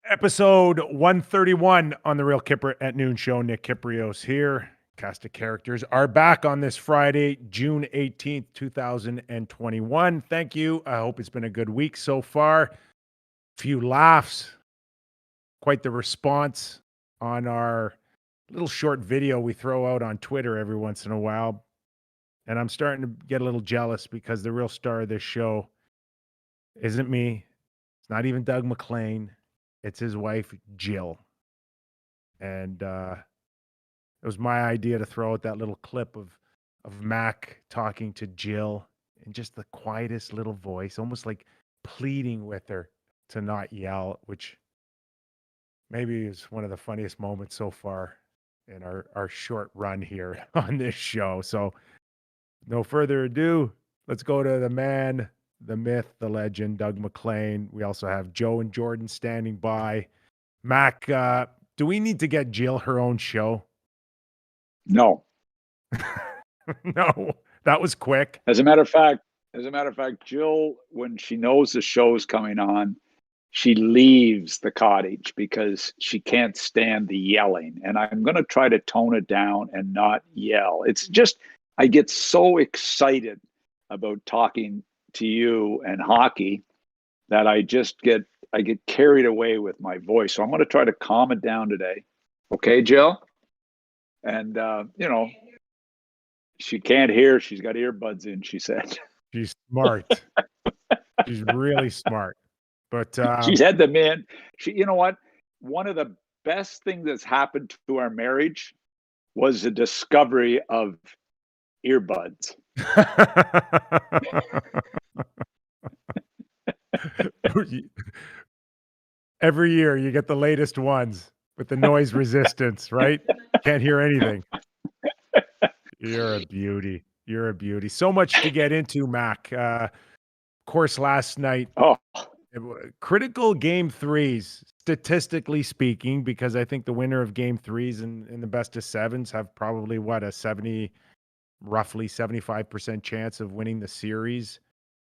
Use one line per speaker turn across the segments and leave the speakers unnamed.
Episode 131 on the Real Kyper at Noon show. Nick Kypreos here. Cast of characters are back on this Friday, June 18th, 2021. Thank you. I hope it's been a good week so far. Few laughs. Quite the response on our little short video we throw out on Twitter every once in a while. And I'm starting to get a little jealous because the real star of this show isn't me. It's not even Doug Maclean. It's his wife, Jill. And it was my idea to throw out that little clip of Mac talking to Jill in just the quietest little voice, almost like pleading with her to not yell, which maybe is one of the funniest moments so far in our short run here on this show. So no further ado, let's go to the man, the myth, the legend, Doug Maclean. We also have Joe and Jordan standing by. Mac, do we need to get Jill her own show?
No.
No, that was quick.
As a matter of fact, Jill, when she knows the show's coming on, she leaves the cottage because she can't stand the yelling. And I'm going to try to tone it down and not yell. It's just, I get so excited about talking to you and hockey that I get carried away with my voice. So I'm going to try to calm it down today. Okay, Jill? And, she can't hear. She's got earbuds in, she said.
She's smart. She's really smart. But
she's had them in. You know what? One of the best things that's happened to our marriage was the discovery of earbuds.
Every year you get the latest ones with the noise resistance, right? Can't hear anything. You're a beauty. You're a beauty. So much to get into, Mac. Of course, last night, critical game threes, statistically speaking, because I think the winner of game threes in the best of sevens have probably roughly 75% chance of winning the series.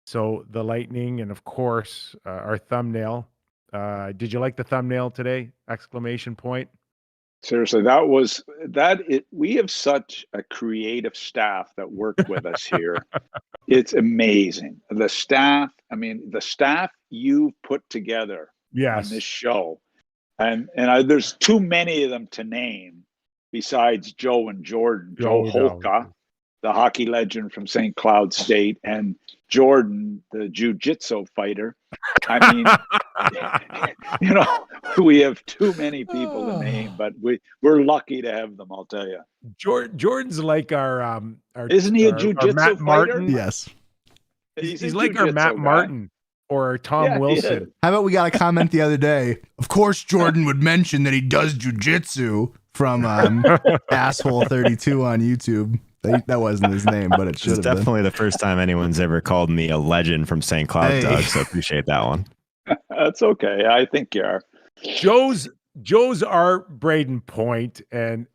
So the Lightning, and of course, our thumbnail. Did you like the thumbnail today? Exclamation point.
Seriously, we have such a creative staff that work with us here. It's amazing. The staff you've put together on this show. And there's too many of them to name besides Joe and Jordan. Joe Holka, the hockey legend from St. Cloud State, and Jordan, the jiu-jitsu fighter. I mean, we have too many people to name, but we're lucky to have them, I'll tell you.
Jordan's like our
isn't he a jiu-jitsu
Matt
fighter?
Martin?
Yes.
He's like our Matt Martin or our Tom Wilson.
How about we got a comment the other day? Of course, Jordan would mention that he does jiu-jitsu from Asshole 32 on YouTube. That wasn't his name, but it should have been.
It's definitely the first time anyone's ever called me a legend from St. Cloud, Doug, so appreciate that one.
That's okay. I think you are.
Joe's our Brayden Point, and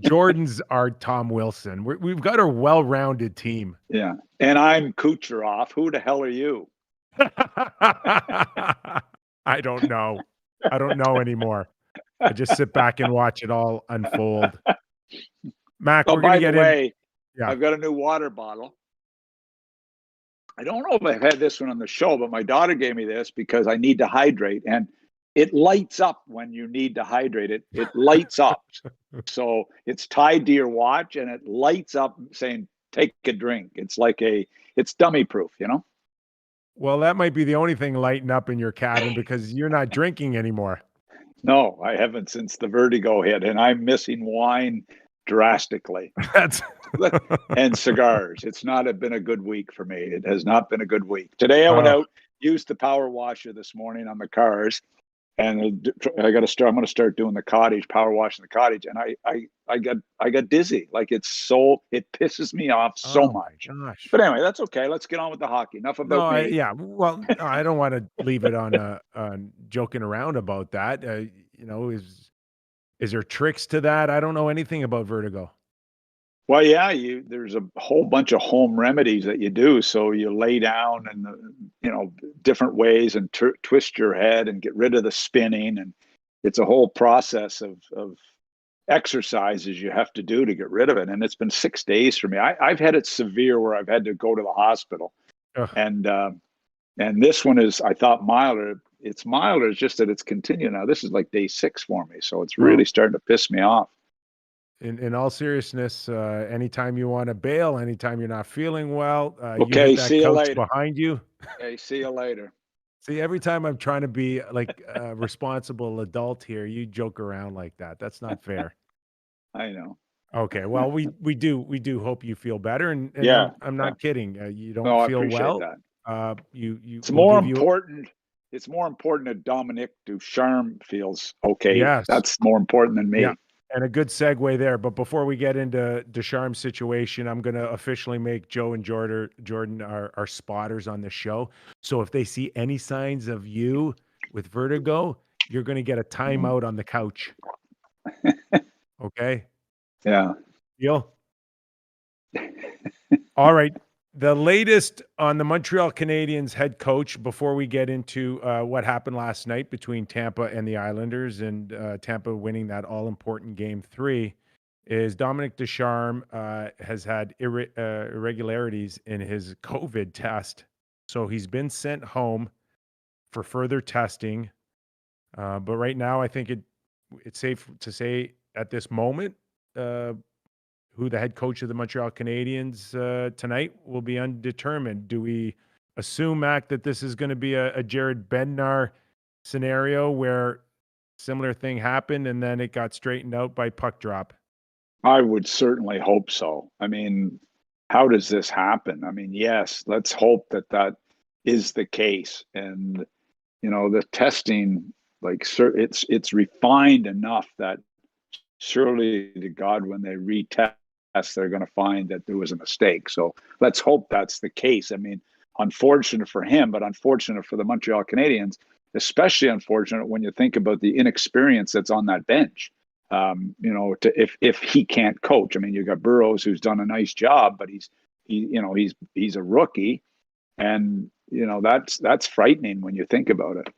Jordan's our Tom Wilson. We've got a well-rounded team.
Yeah, and I'm Kucherov. Who the hell are you?
I don't know. I don't know anymore. I just sit back and watch it all unfold. Mac, we're going to get in.
Yeah. I've got a new water bottle. I don't know if I've had this one on the show, but my daughter gave me this because I need to hydrate, and it lights up when you need to hydrate. It lights up. So it's tied to your watch, and it lights up saying, take a drink. It's it's dummy proof,
Well, that might be the only thing lighting up in your cabin because you're not drinking anymore.
No, I haven't since the vertigo hit, and I'm missing wine drastically. And cigars. It's not been a good week for me. It has not been a good week. Today I went out, used the power washer this morning on the cars, and I'm going to start doing the cottage, power washing the cottage, and I got dizzy. Like it pisses me off so much.
Gosh.
But anyway, that's okay. Let's get on with the hockey. Enough about me.
Well, I don't want to leave it on joking around about that. Is there tricks to that? I don't know anything about vertigo.
Well, yeah, there's a whole bunch of home remedies that you do. So you lay down and different ways and twist your head and get rid of the spinning, and it's a whole process of exercises you have to do to get rid of it. And it's been 6 days for me. I've had it severe where I've had to go to the hospital,
Ugh.
and this one is, I thought, milder. It's milder. It's just that it's continuing now. This is like day 6 for me, so it's really starting to piss me off.
In all seriousness, anytime you want to bail, anytime you're not feeling well, you
Okay,
hit that
see you
couch
later.
behind you.
Okay, see you later.
See, every time I'm trying to be like a responsible adult here, you joke around like that. That's not fair.
I know.
Okay, well, we do hope you feel better, and
Yeah,
I'm not kidding. You don't
No, I
feel
appreciate
well.
that.
You
It's
will
more
give you
important. It's more important that Dominic Ducharme feels okay.
yes,
That's more important than me.
yeah, and a good segue there. But before we get into Ducharme's situation, I'm going to officially make Joe and Jordan our spotters on the show. So if they see any signs of you with vertigo, you're going to get a timeout on the couch. Okay?
Yeah.
Deal? All right. The latest on the Montreal Canadiens head coach before we get into what happened last night between Tampa and the Islanders and Tampa winning that all-important Game 3 is Dominic Ducharme has had irregularities in his COVID test. So he's been sent home for further testing. But right now, I think it's safe to say at this moment, who the head coach of the Montreal Canadiens tonight will be undetermined. Do we assume, Mac, that this is going to be a Jared Bednar scenario where similar thing happened and then it got straightened out by puck drop?
I would certainly hope so. I mean, how does this happen? I mean, yes, let's hope that is the case. And the testing, like, it's refined enough that surely to God, when they retest, they're going to find that there was a mistake. So let's hope that's the case. I mean, unfortunate for him, but unfortunate for the Montreal Canadiens, especially unfortunate when you think about the inexperience that's on that bench. If he can't coach, I mean, you got Burrows, who's done a nice job, but he's a rookie, and that's frightening when you think about it.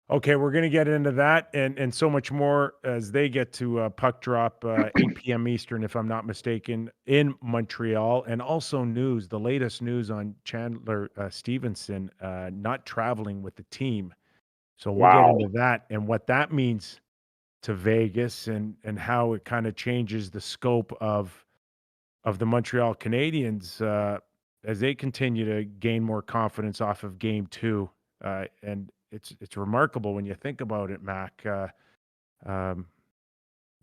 Okay, we're going to get into that and so much more as they get to puck drop 8 p.m. Eastern, if I'm not mistaken, in Montreal. And also the latest news on Chandler Stevenson not traveling with the team. So we'll get into that and what that means to Vegas and how it kind of changes the scope of the Montreal Canadiens as they continue to gain more confidence off of Game 2. And it's remarkable when you think about it, Mac.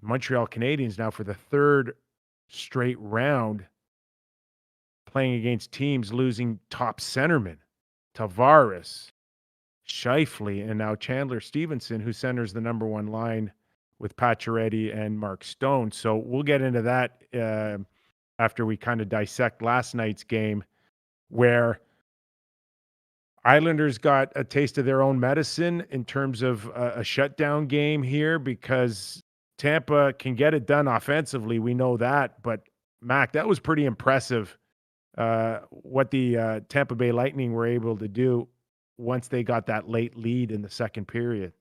Montreal Canadiens now for the third straight round playing against teams losing top centermen, Tavares, Scheifele, and now Chandler Stevenson, who centers the number one line with Pacioretty and Mark Stone. So we'll get into that after we kind of dissect last night's game where Islanders got a taste of their own medicine in terms of a shutdown game here because Tampa can get it done offensively. We know that. But, Mac, that was pretty impressive what the Tampa Bay Lightning were able to do once they got that late lead in the second period.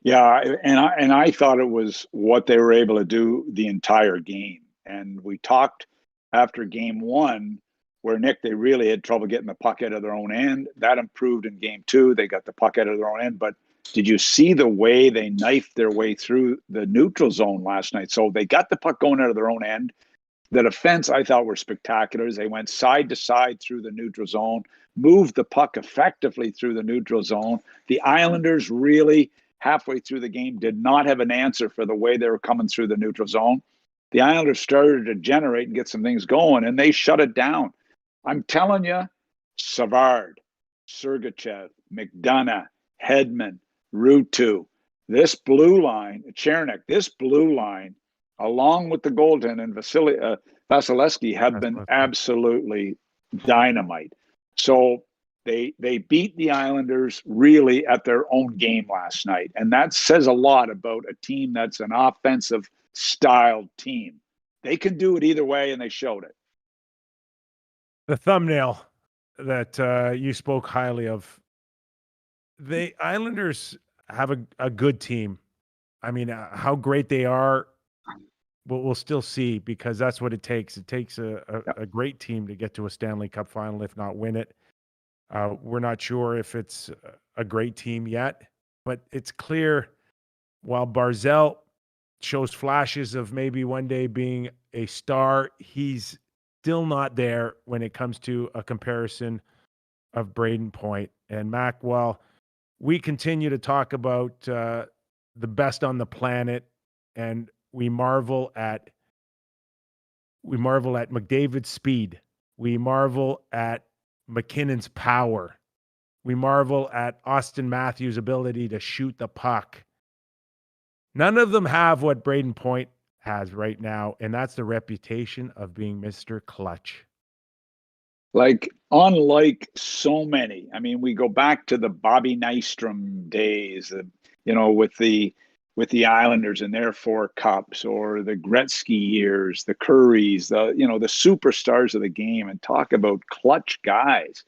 Yeah, and I thought it was what they were able to do the entire game. And we talked after Game 1 where, Nick, they really had trouble getting the puck out of their own end. That improved in Game 2. They got the puck out of their own end. But did you see the way they knifed their way through the neutral zone last night? So they got the puck going out of their own end. The defense, I thought, were spectacular. They went side to side through the neutral zone, moved the puck effectively through the neutral zone. The Islanders really, halfway through the game, did not have an answer for the way they were coming through the neutral zone. The Islanders started to generate and get some things going, and they shut it down. I'm telling you, Savard, Sergachev, McDonough, Hedman, Ruutu, this blue line, Chernik, this blue line, along with the goaltender and Vasilevsky, have been absolutely dynamite. So they beat the Islanders really at their own game last night. And that says a lot about a team that's an offensive styled team. They can do it either way, and they showed it.
The thumbnail that you spoke highly of. The Islanders have a good team. I mean, how great they are, we'll still see, because that's what it takes. It takes a great team to get to a Stanley Cup final, if not win it. We're not sure if it's a great team yet, but it's clear while Barzal shows flashes of maybe one day being a star, he's still not there when it comes to a comparison of Brayden Point. And Mac, while we continue to talk about the best on the planet, and we marvel at McDavid's speed, we marvel at McKinnon's power, we marvel at Austin Matthews' ability to shoot the puck. None of them have what Brayden Point has right now, and that's the reputation of being Mr. Clutch.
Like, unlike so many, I mean, we go back to the Bobby Nystrom days, with the Islanders and their 4 cups, or the Gretzky years, the Currys, the superstars of the game, and talk about clutch guys.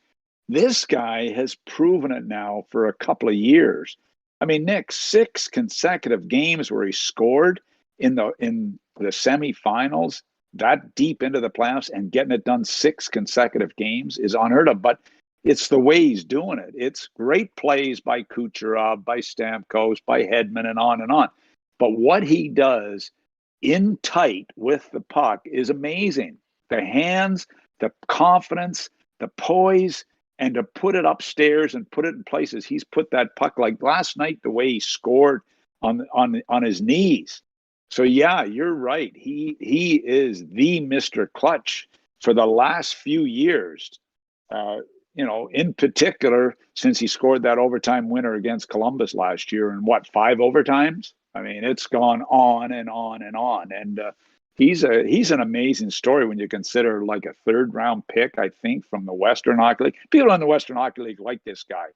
This guy has proven it now for a couple of years. I mean, Nick, 6 consecutive games where he scored in the semifinals, that deep into the playoffs, and getting it done 6 consecutive games is unheard of. But it's the way he's doing it. It's great plays by Kucherov, by Stamkos, by Hedman, and on and on. But what he does in tight with the puck is amazing. The hands, the confidence, the poise, and to put it upstairs and put it in places. He's put that puck, like last night, the way he scored on his knees. So yeah, you're right. He is the Mr. Clutch for the last few years. In particular, since he scored that overtime winner against Columbus last year in 5 overtimes? I mean, it's gone on and on and on. And he's an amazing story when you consider, like, a 3rd-round pick, I think, from the Western Hockey League. People in the Western Hockey League like this guy.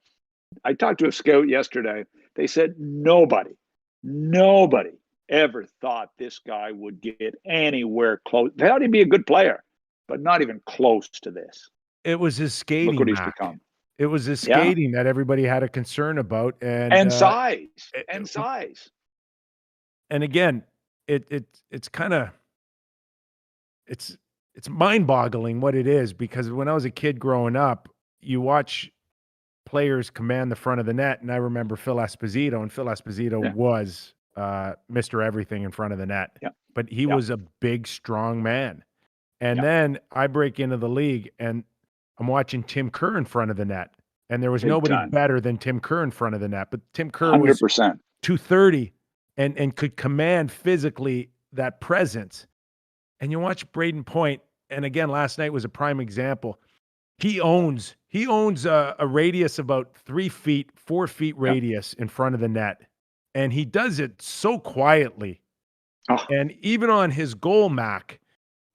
I talked to a scout yesterday. They said nobody ever thought this guy would get anywhere close. They thought he'd be a good player, but not even close to this.
It was his skating.
Look what he's become.
It was his skating that everybody had a concern about,
and size.
And again, it's kind of it's mind-boggling what it is, because when I was a kid growing up, you watch players command the front of the net, and I remember Phil Esposito, and Phil Esposito was Mr. Everything in front of the net.
Yeah.
But he was a big, strong man. And then I break into the league, and I'm watching Tim Kerr in front of the net, and there was nobody better than Tim Kerr in front of the net. But Tim Kerr
100%.
was 230 and could command physically that presence. And you watch Brayden Point, and again, last night was a prime example. He owns a radius about 3 feet, 4 feet radius in front of the net, and he does it so quietly. And even on his goal, Mac,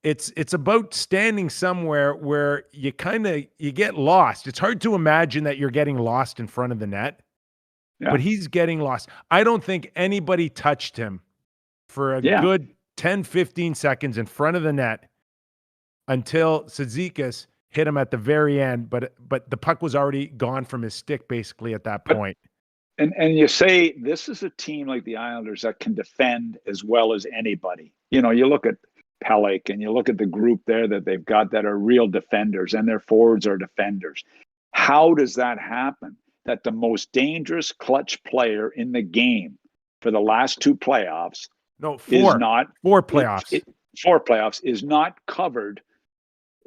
it's about standing somewhere where you get lost. It's hard to imagine that you're getting lost in front of the net, but he's getting lost. I don't think anybody touched him for a good 10, 15 seconds in front of the net until Cizikas hit him at the very end, but the puck was already gone from his stick basically at that point.
And you say this is a team like the Islanders that can defend as well as anybody. You look at Pelech and you look at the group there that they've got that are real defenders, and their forwards are defenders. How does that happen? That the most dangerous clutch player in the game for the last 2 playoffs is not
4 playoffs.
4 playoffs is not covered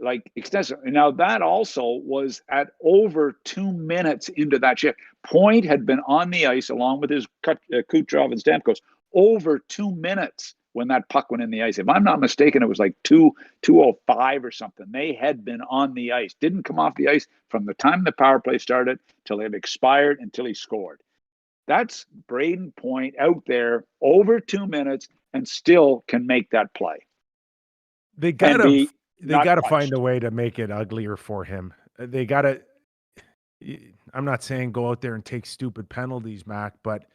like extensively. Now, that also was at over 2 minutes into that shift. Point had been on the ice along with his Kucherov and Stamkos over 2 minutes when that puck went in the ice. If I'm not mistaken, it was like 2:05 or something. They had been on the ice, didn't come off the ice from the time the power play started till it expired until he scored. That's Brayden Point out there over 2 minutes and still can make that play.
They gotta find a way to make it uglier for him. They gotta. I'm not saying go out there and take stupid penalties, Mac, but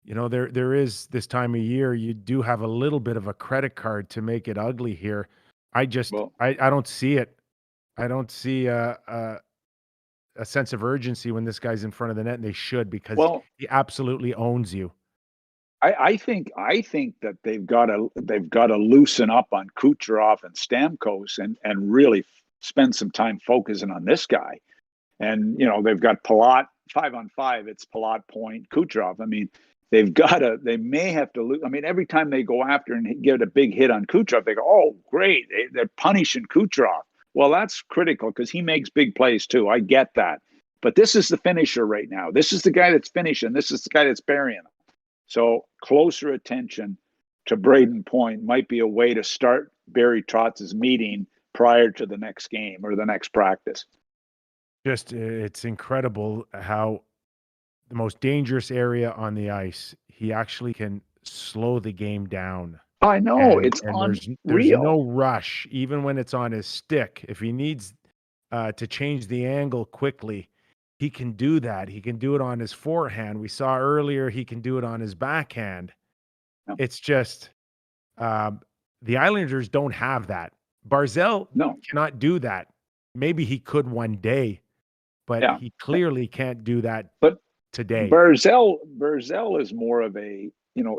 there is this time of year, you do have a little bit of a credit card to make it ugly here. I don't see it. I don't see a sense of urgency when this guy's in front of the net, and they should, because he absolutely owns you.
I think that they've got to loosen up on Kucherov and Stamkos and really spend some time focusing on this guy. And they've got Palat 5-on-5. It's Palat, Point, Kucherov. I mean, they may have to lose. I mean, every time they go after and get a big hit on Kucherov, they go, "Oh, great, they're punishing Kucherov." Well, that's critical because he makes big plays too. I get that, but this is the finisher right now. This is the guy that's finishing. This is the guy that's burying them. So closer attention to Brayden Point might be a way to start Barry Trotz's meeting prior to the next game or the next practice.
It's incredible how the most dangerous area on the ice, he actually can slow the game down.
I know, it's
there's
unreal.
no rush, even when it's on his stick. If he needs to change the angle quickly, he can do that. He can do it on his forehand. We saw earlier he can do it on his backhand.
No.
It's just the Islanders don't have that. Barzal cannot do that. Maybe he could one day, but he clearly can't do that today.
Barzal is more of a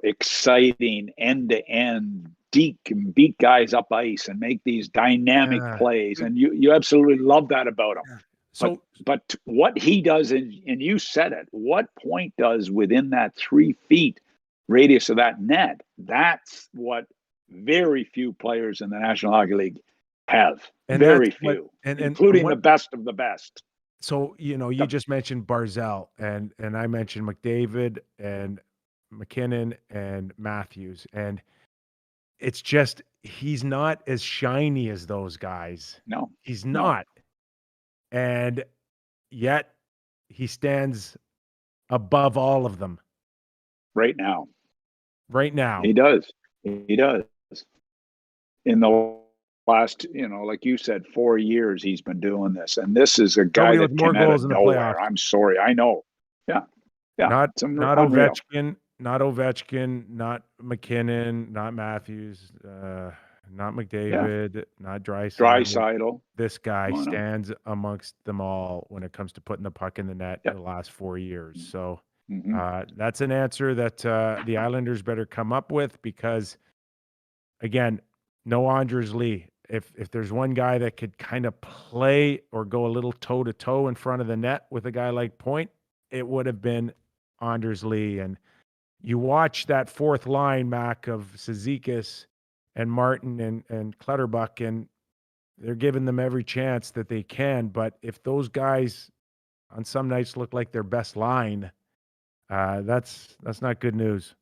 exciting end-to-end can beat guys up ice and make these dynamic plays, and you absolutely love that about him. So, but what he does, and you said it, what Point does within that 3 feet radius of that net, that's what very few players in the National Hockey League have. Very few, including the best of the best.
So, you just mentioned Barzal, and I mentioned McDavid and McKinnon and Matthews, and it's just he's not as shiny as those guys.
No,
he's not. And yet he stands above all of them.
Right now.
He
does. In the last, like you said, 4 years he's been doing this. And this is a guy that
more
came out
goals
of
in the
nowhere.
playoffs.
I'm sorry. I know. Yeah.
Not Ovechkin, not McKinnon, not Matthews, not McDavid, not
Draisaitl.
This guy stands amongst them all when it comes to putting the puck in the net in the last 4 years. So that's an answer that the Islanders better come up with, because, again, no Anders Lee. If there's one guy that could kind of play or go a little toe-to-toe in front of the net with a guy like Point, it would have been Anders Lee. And you watch that fourth line, Mac, of Cizikas and Martin and Clutterbuck, and they're giving them every chance that they can. But if those guys on some nights look like their best line, that's not good news.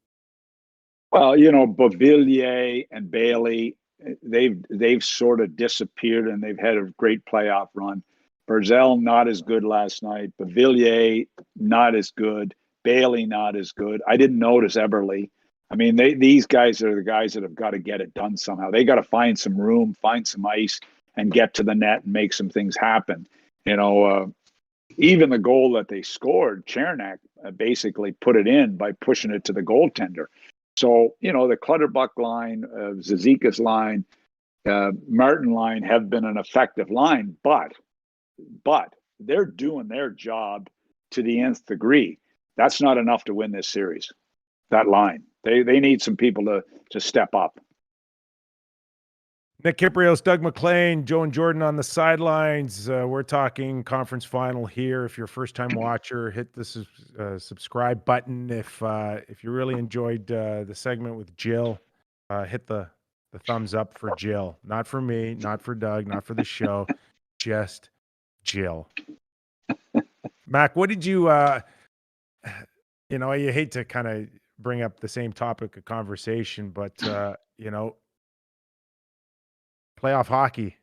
Well, Beauvillier and Bailey, they've sort of disappeared, and they've had a great playoff run. Barzal not as good last night. Beauvillier not as good. Bailey not as good. I didn't notice Eberle. I mean, these guys are the guys that have got to get it done somehow. They got to find some room, find some ice, and get to the net and make some things happen. Even the goal that they scored, Chernak basically put it in by pushing it to the goaltender. So, the Clutterbuck line, Zizekas line, Martin line have been an effective line, but they're doing their job to the nth degree. That's not enough to win this series, that line. They need some people to step up.
Nick Kypreos, Doug Maclean, Joe and Jordan on the sidelines. We're talking conference final here. If you're a first-time watcher, hit the subscribe button. If you really enjoyed the segment with Jill, hit the thumbs up for Jill. Not for me, not for Doug, not for the show, just Jill. Mac, what did you you hate to kind of bring up the same topic of conversation, but playoff hockey,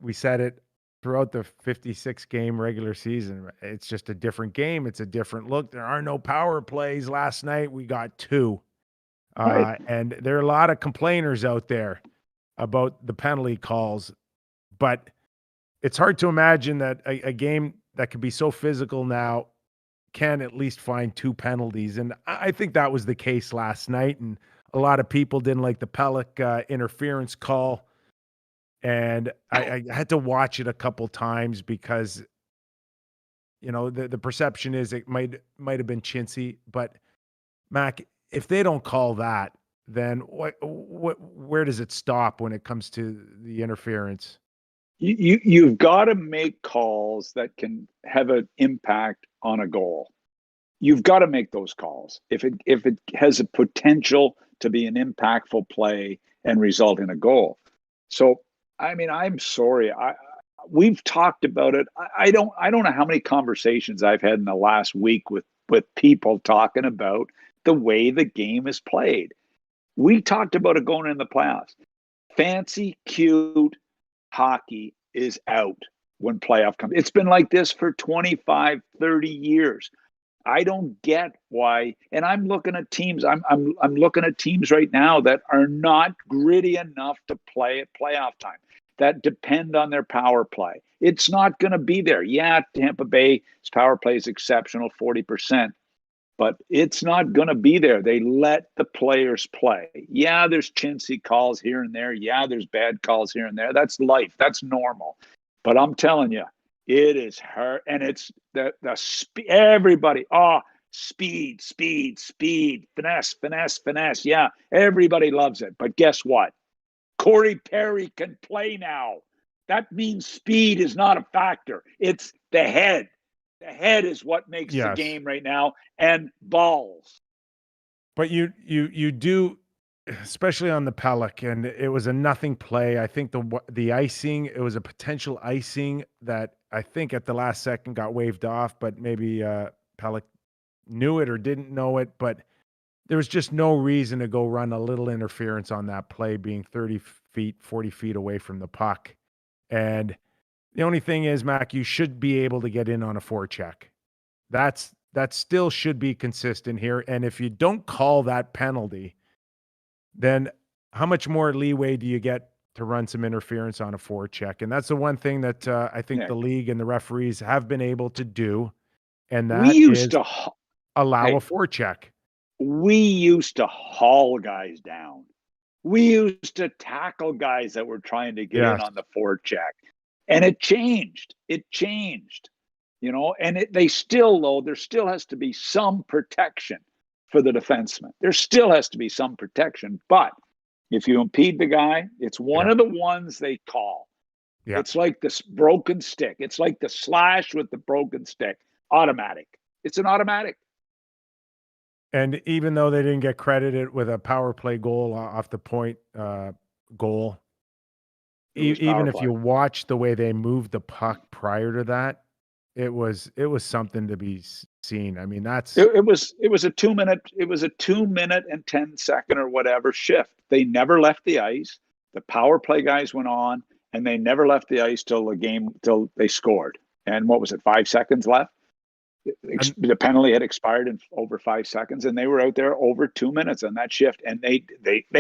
we said it throughout the 56 game regular season. It's just a different game. It's a different look. There are no power plays. Last night we got 2. And there are a lot of complainers out there about the penalty calls, but it's hard to imagine that a game that could be so physical now can at least find 2 penalties, and I think that was the case last night, and a lot of people didn't like the Pelech interference call, and I had to watch it a couple times because, the perception is it might have been chintzy, but Mac, if they don't call that, then where does it stop when it comes to the interference?
You've got to make calls that can have an impact on a goal. You've got to make those calls. If it has a potential to be an impactful play and result in a goal. So, I mean, I'm sorry. We've talked about it. I don't know how many conversations I've had in the last week with people talking about the way the game is played. We talked about it going in the playoffs. Fancy, cute hockey is out when playoff comes. It's been like this for 25, 30 years. I don't get why. And I'm looking at teams. I'm looking at teams right now that are not gritty enough to play at playoff time, that depend on their power play. It's not going to be there. Yeah, Tampa Bay's power play is exceptional, 40%. But it's not going to be there. They let the players play. Yeah, there's chintzy calls here and there. Yeah, there's bad calls here and there. That's life. That's normal. But I'm telling you, it is hard. And it's everybody. Speed, finesse. Yeah, everybody loves it. But guess what? Corey Perry can play now. That means speed is not a factor. It's the head. The head is what makes the game right now, and balls.
But you do, especially on the Pelech, and it was a nothing play. I think the icing, it was a potential icing that I think at the last second got waved off, but maybe Pelech knew it or didn't know it. But there was just no reason to go run a little interference on that play, being 30 feet, 40 feet away from the puck. And the only thing is, Mac, you should be able to get in on a forecheck. That still should be consistent here. And if you don't call that penalty, then how much more leeway do you get to run some interference on a forecheck? And that's the one thing that I think the league and the referees have been able to do, and that is allow a forecheck.
We used to haul guys down. We used to tackle guys that were trying to get in on the forecheck. And it changed. And there still has to be some protection for the defenseman. There still has to be some protection. But if you impede the guy, it's one of the ones they call. Yeah. It's like this broken stick. It's like the slash with the broken stick. Automatic. It's an automatic.
And even though they didn't get credited with a power play goal off the point goal, even if you watch the way they moved the puck prior to that, it was something to be seen. I mean,
it was a 2 minute and 10 second or whatever shift. They never left the ice. The power play guys went on, and they never left the ice till they scored. And what was it? 5 seconds left. The penalty had expired in over 5 seconds, and they were out there over 2 minutes on that shift. And they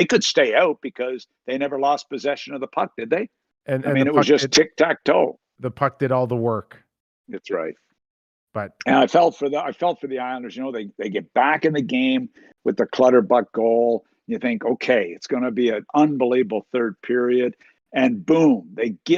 could stay out because they never lost possession of the puck, did they? And it was just tic-tac-toe.
The puck did all the work.
That's right.
And
I felt for the Islanders. They get back in the game with the Clutterbuck goal. You think, okay, it's going to be an unbelievable third period, and boom,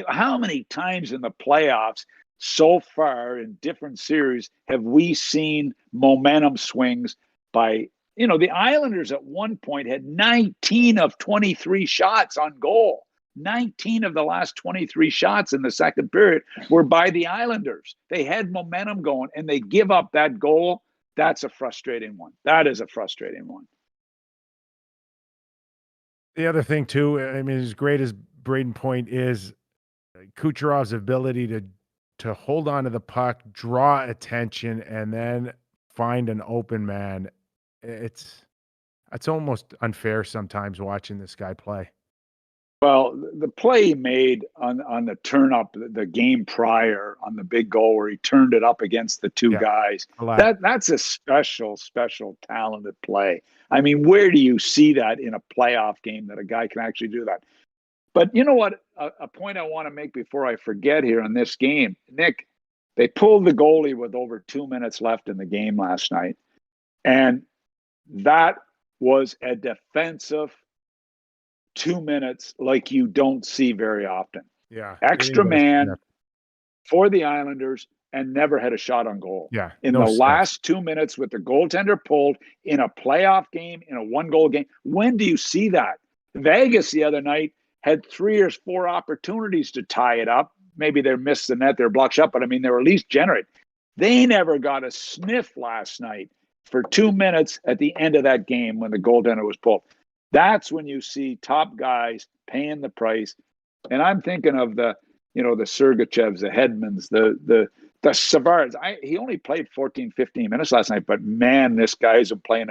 how many times in the playoffs so far in different series have we seen momentum swings by, the Islanders at one point had 19 of 23 shots on goal. 19 of the last 23 shots in the second period were by the Islanders. They had momentum going, and they give up that goal. That's a frustrating one. That is a frustrating one.
The other thing, too, I mean, as great as Brayden point is, Kucherov's ability to hold on to the puck, draw attention, and then find an open man. It's almost unfair sometimes watching this guy play.
Well, the play he made on the turn up, the game prior on the big goal where he turned it up against the two guys, that's a special talented play. I mean, where do you see that in a playoff game that a guy can actually do that? But you know what? A point I want to make before I forget here on this game, Nick, They pulled the goalie with over 2 minutes left in the game last night. And that was a defensive 2 minutes like you don't see very often.
Yeah.
Extra man for the Islanders and never had a shot on goal.
Yeah.
In the last 2 minutes with the goaltender pulled in a playoff game, in a 1-goal game. When do you see that? Vegas the other night had 3 or 4 opportunities to tie it up. Maybe they missed the net, they're blocked shot, but I mean, they were at least generate. They never got a sniff last night for 2 minutes at the end of that game when the goaltender was pulled. That's when you see top guys paying the price. And I'm thinking of the Sergachevs, the Hedmans, the Savards. He only played 14, 15 minutes last night, but man, this guy is playing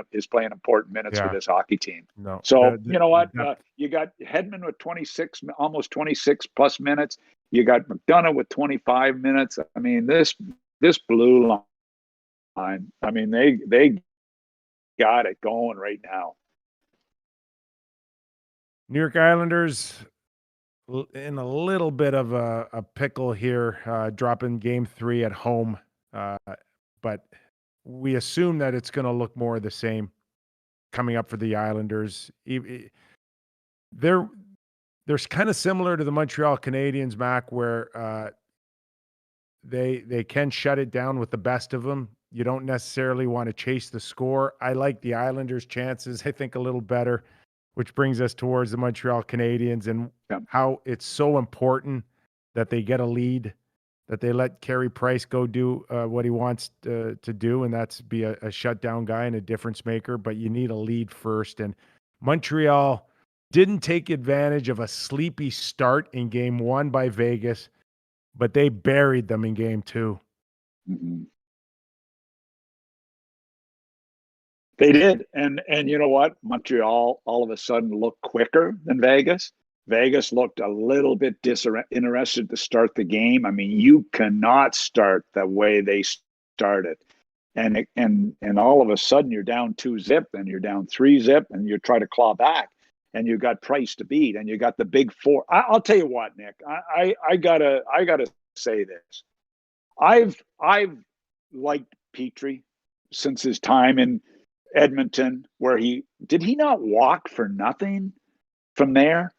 important minutes for this hockey team.
No.
So you know what? You got Hedman with 26, almost 26 plus minutes. You got McDonough with 25 minutes. I mean, this blue line. I mean, they got it going right now.
New York Islanders in a little bit of a pickle here, dropping game 3 at home. But we assume that it's going to look more of the same coming up for the Islanders. They're kind of similar to the Montreal Canadiens, Mac, where they can shut it down with the best of them. You don't necessarily want to chase the score. I like the Islanders' chances, I think, a little better, which brings us towards the Montreal Canadiens and how it's so important that they get a lead, that they let Carey Price go do what he wants to do, and that's be a shutdown guy and a difference maker. But you need a lead first. And Montreal didn't take advantage of a sleepy start in game 1 by Vegas, but they buried them in game 2.
Mm-hmm. They did. And you know what? Montreal all of a sudden looked quicker than Vegas. Vegas looked a little bit interested to start the game. I mean, you cannot start the way they started. And all of a sudden you're down 2-0, and you're down 3-0, and you try to claw back. And you got Price to beat, and you got the big 4. I'll tell you what, Nick. I gotta say this. I've liked Petrie since his time in Edmonton, where he not walk for nothing from there?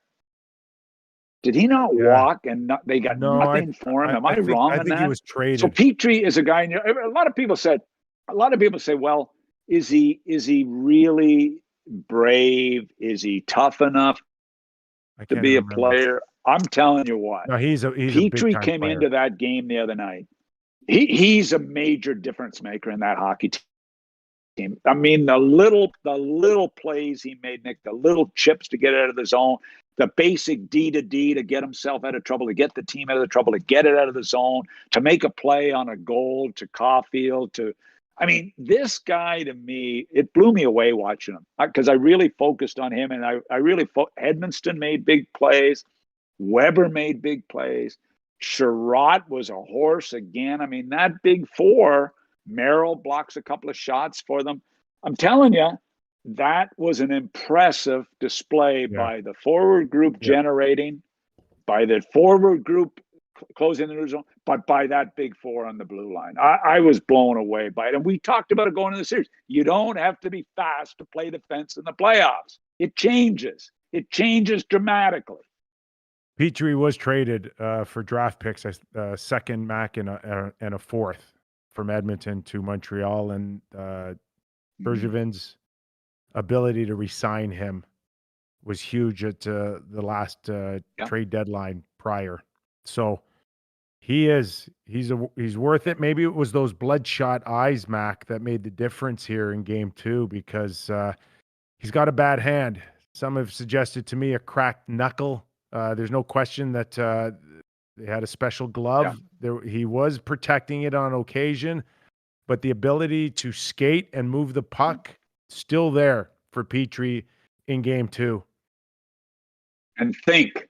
Did he not walk and they got nothing for him? Am I wrong on that?
I think he was traded.
So Petrie is a guy. A lot of people say, well, is he really brave? Is he tough enough to be a player? I'm telling you what.
No, he's
Petrie came into that game the other night. He's a major difference maker in that hockey team. I mean, the little plays he made, Nick, the little chips to get out of the zone, the basic D to D to get himself out of trouble, to get the team out of the trouble, to get it out of the zone, to make a play on a goal, to Caulfield, I mean, this guy to me, it blew me away watching him because I really focused on him, and I really Edmonston made big plays, Weber made big plays, Sherratt was a horse again. I mean, that big 4. Merrill blocks a couple of shots for them. I'm telling you, that was an impressive display by the forward group generating, by the forward group closing the zone, but by that big 4 on the blue line. I was blown away by it. And we talked about it going into the series. You don't have to be fast to play defense in the playoffs. It changes. It changes dramatically.
Petrie was traded for draft picks, second Mac and a fourth, from Edmonton to Montreal, and Bergevin's ability to re-sign him was huge at the last trade deadline prior. So he's worth it. Maybe it was those bloodshot eyes, Mac, that made the difference here in game 2, because he's got a bad hand. Some have suggested to me a cracked knuckle. There's no question that they had a special glove. He was protecting it on occasion, but the ability to skate and move the puck still there for Petrie in game 2.
And think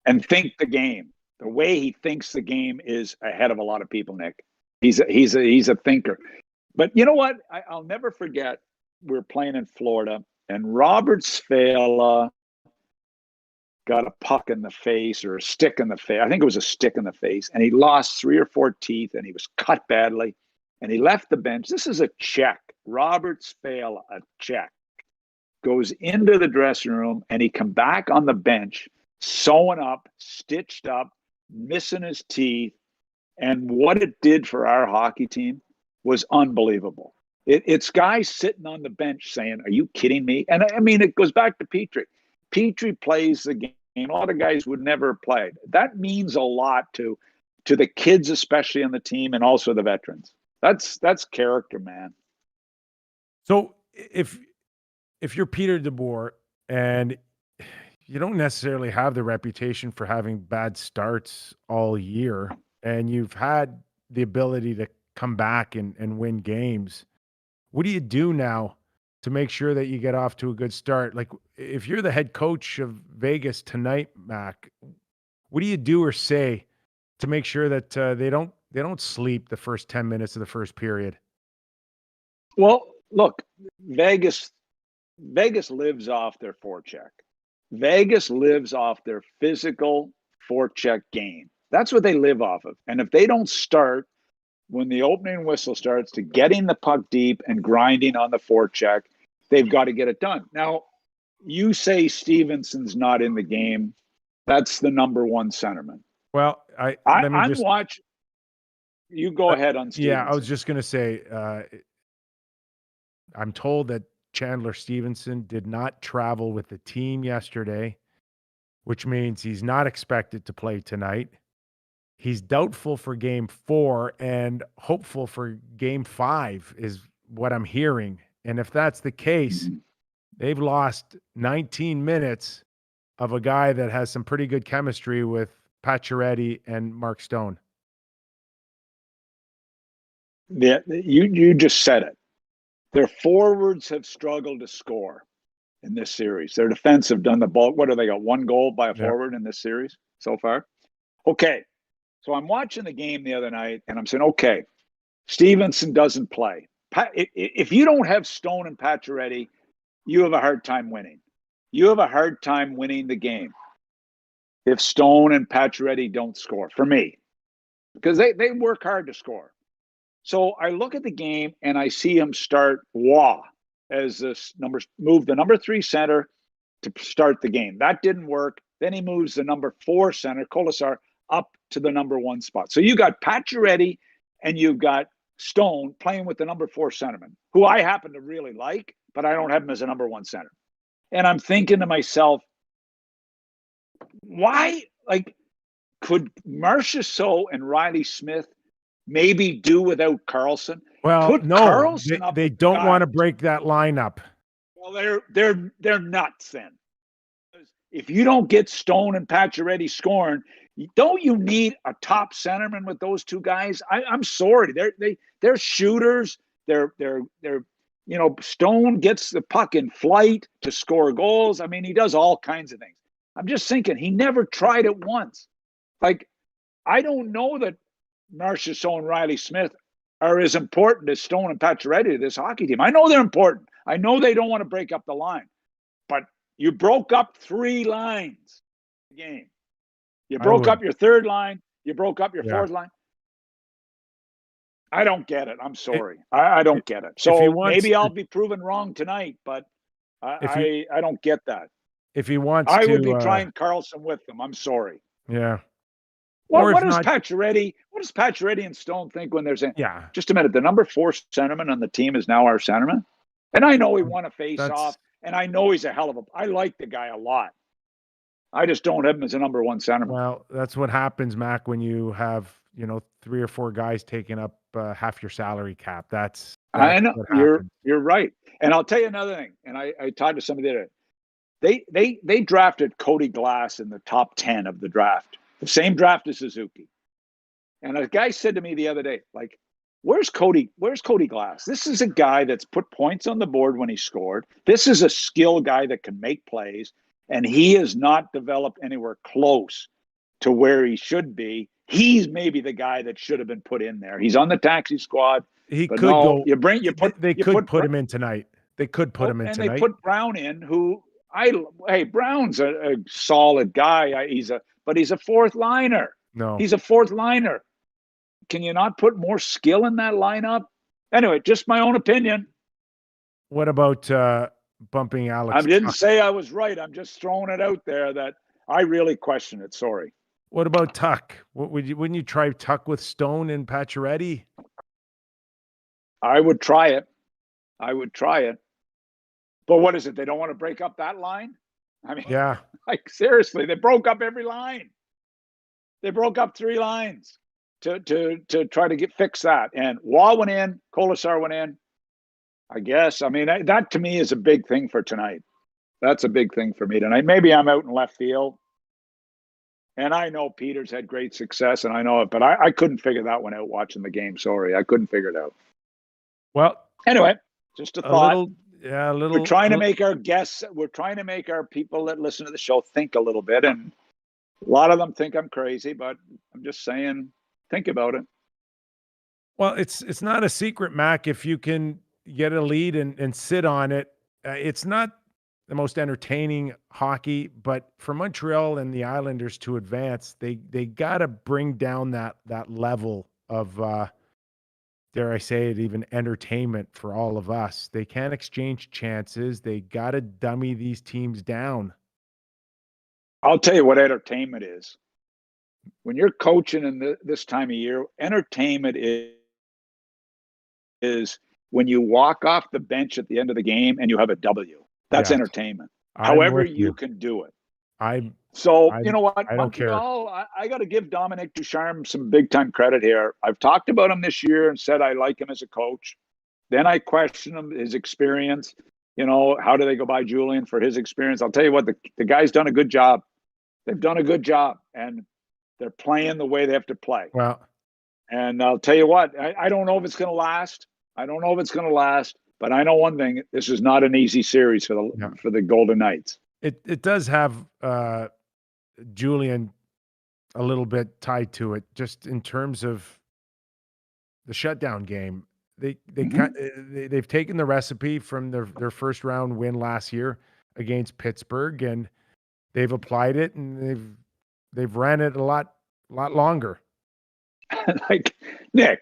the game. The way he thinks the game is ahead of a lot of people, Nick. He's a thinker. But you know what? I'll never forget. We're playing in Florida, and Robert Sfala got a puck in the face or a stick in the face. I think it was a stick in the face. And he lost 3 or 4 teeth and he was cut badly. And he left the bench. This is a Czech. Robert Spale, a Czech, goes into the dressing room and he come back on the bench, sewing up, stitched up, missing his teeth. And what it did for our hockey team was unbelievable. It's guys sitting on the bench saying, "Are you kidding me?" And I mean, it goes back to Petrie. Petrie plays the game. A lot of guys would never have played. That means a lot to the kids, especially on the team, and also the veterans. That's character, man.
So if you're Peter DeBoer and you don't necessarily have the reputation for having bad starts all year, and you've had the ability to come back and win games, what do you do now to make sure that you get off to a good start? Like, if you're the head coach of Vegas tonight, Mac, what do you do or say to make sure that they don't sleep the first 10 minutes of the first period?
Well, look, Vegas lives off their forecheck. Vegas lives off their physical forecheck game. That's what they live off of. And if they don't start when the opening whistle starts to getting the puck deep and grinding on the forecheck, they've got to get it done. Now, you say Stevenson's not in the game. That's the number one centerman.
Well,
I'm watching. You go ahead on Stevenson.
Yeah, I was just going to say, I'm told that Chandler Stevenson did not travel with the team yesterday, which means he's not expected to play tonight. He's doubtful for game 4 and hopeful for game 5 is what I'm hearing. And if that's the case, they've lost 19 minutes of a guy that has some pretty good chemistry with Pacioretty and Mark Stone.
Yeah, you just said it. Their forwards have struggled to score in this series. Their defense have done the bulk. What do they got? 1 goal by a forward in this series so far? Okay. So I'm watching the game the other night and I'm saying, okay, Stevenson doesn't play. If you don't have Stone and Pacioretty, you have a hard time winning. You have a hard time winning the game if Stone and Pacioretty don't score, for me, because they work hard to score. So I look at the game and I see him start Waugh as this move the number 3 center to start the game. That didn't work. Then he moves the number 4 center, Kolasar, up to the number 1 spot. So you got Pacioretty and you've got Stone playing with the number 4 centerman, who I happen to really like, but I don't have him as a number 1 center. And I'm thinking to myself, why? Like, could Marchessault and Riley Smith maybe do without Carlson?
Well,
Put
no,
Carlson
they don't want to break that lineup.
Well, they're nuts then. If you don't get Stone and Pacioretty scoring, don't you need a top centerman with those 2 guys? I'm sorry, they're shooters. They're Stone gets the puck in flight to score goals. I mean, he does all kinds of things. I'm just thinking he never tried it once. Like, I don't know that Marchessault and Riley Smith are as important as Stone and Pacioretty to this hockey team. I know they're important. I know they don't want to break up the line, but you broke up 3 lines in the game. You broke up your 3rd line. You broke up your 4th line. I don't get it. I'm sorry. I don't get it. So maybe I'll be proven wrong tonight, but I don't get that.
If he wants
I would be trying Carlson with them. I'm sorry.
Yeah.
What does Pacioretty and Stone think when they're saying, just a minute, the number 4 centerman on the team is now our centerman? And I know he won a face-off, and I know he's a hell of I like the guy a lot. I just don't have him as a number 1 centerman.
Well, that's what happens, Mac, when you have, 3 or 4 guys taking up half your salary cap. That's
I know. You're right. And I'll tell you another thing, and I talked to somebody the other day. They drafted Cody Glass in the top 10 of the draft. The same draft as Suzuki. And a guy said to me the other day, like, where's Cody Glass? This is a guy that's put points on the board when he scored. This is a skill guy that can make plays, and he has not developed anywhere close to where he should be. He's maybe the guy that should have been put in there. He's on the taxi squad.
He could go.
They could
put him in tonight. They could put him in tonight.
And they put Brown in, who Hey, Brown's a solid guy. But he's a fourth liner.
No.
He's a fourth liner. Can you not put more skill in that lineup? Anyway, just my own opinion.
What about bumping Alex?
I didn't say I was right. I'm just throwing it out there that I really question it. Sorry.
What about Tuck? Wouldn't you try Tuck with Stone and Pacioretty?
I would try it. But what is it? They don't want to break up that line? I mean,
yeah.
Like seriously, they broke up every line. They broke up 3 lines to try to fix that. And Wall went in, Kolasar went in. I guess. I mean, that to me is a big thing for tonight. That's a big thing for me tonight. Maybe I'm out in left field. And I know Peter's had great success, and I know it, but I couldn't figure that one out watching the game. Sorry, I couldn't figure it out.
Well,
anyway, just a thought.
We're
trying to make our guests, we're trying to make our people that listen to the show think a little bit. And a lot of them think I'm crazy, but I'm just saying, think about it.
Well, it's not a secret, Mac. If you can get a lead and sit on it, it's not the most entertaining hockey, but for Montreal and the Islanders to advance, they got to bring down that level of, dare I say it, even entertainment for all of us. They can't exchange chances. They got to dummy these teams down.
I'll tell you what entertainment is. When you're coaching in this time of year, entertainment is when you walk off the bench at the end of the game and you have a W. That's entertainment. However you can do it. You know what?
I don't care.
I got to give Dominic Ducharme some big time credit here. I've talked about him this year and said I like him as a coach. Then I question him, his experience. You know, how do they go by Julian for his experience? I'll tell you what, the guy's done a good job. They've done a good job, and they're playing the way they have to play.
Well,
and I'll tell you what, I don't know if it's going to last. But I know one thing: this is not an easy series for the Golden Knights.
It does have Julian a little bit tied to it, just in terms of the shutdown game. They've taken the recipe from their first round win last year against Pittsburgh, and they've applied it, and they've ran it a lot longer.
Like, Nick,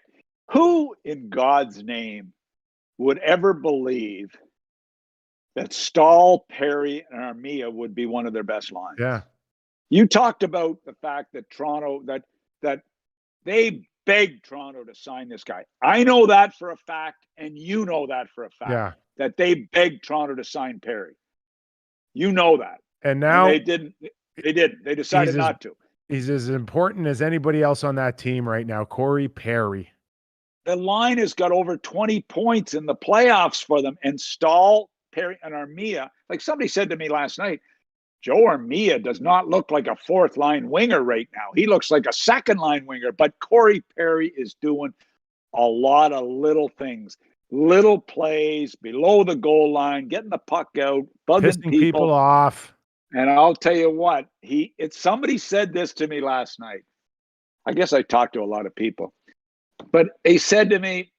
who in God's name would ever believe that Stahl, Perry, and Armia would be one of their best lines?
Yeah.
You talked about the fact that Toronto, that they begged Toronto to sign this guy. I know that for a fact, and you know that for a fact, that they begged Toronto to sign Perry. You know that.
And now
they didn't. They decided not to.
He's as important as anybody else on that team right now, Corey Perry.
The line has got over 20 points in the playoffs for them. And Stahl, Perry, and Armia, like somebody said to me last night, Joe Armia does not look like a fourth line winger right now. He looks like a second line winger. But Corey Perry is doing a lot of little things, little plays below the goal line, getting the puck out, bugging people
off.
And I'll tell you what, somebody said this to me last night. I guess I talked to a lot of people. But they said to me,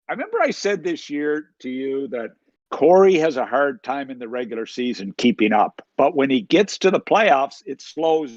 I remember I said this year to you that Corey has a hard time in the regular season keeping up. But when he gets to the playoffs, it slows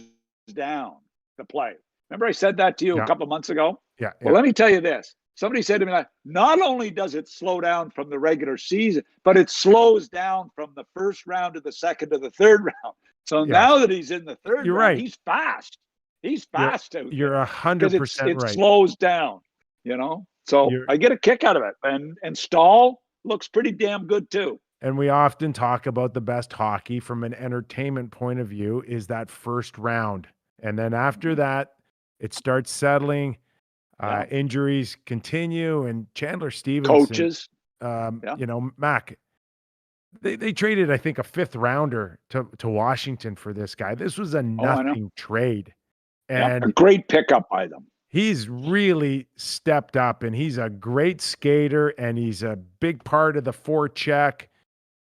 down the play. Remember I said that to you a couple of months ago?
Yeah.
Well, let me tell you this. Somebody said to me, not only does it slow down from the regular season, but it slows down from the first round to the second to the third round. So now that he's in the third round,
right.
he's fast. He's fast out there.
You're 100% right.
It slows down, you know? So I get a kick out of it. And Stahl looks pretty damn good too.
And we often talk about the best hockey from an entertainment point of view is that first round. And then after that, it starts settling. Injuries continue, and Chandler Stevenson,
coaches,
you know, Mac, they traded, I think, a 5th rounder to Washington for this guy. This was a nothing trade, and
a great pickup by them.
He's really stepped up, and he's a great skater, and he's a big part of the forecheck.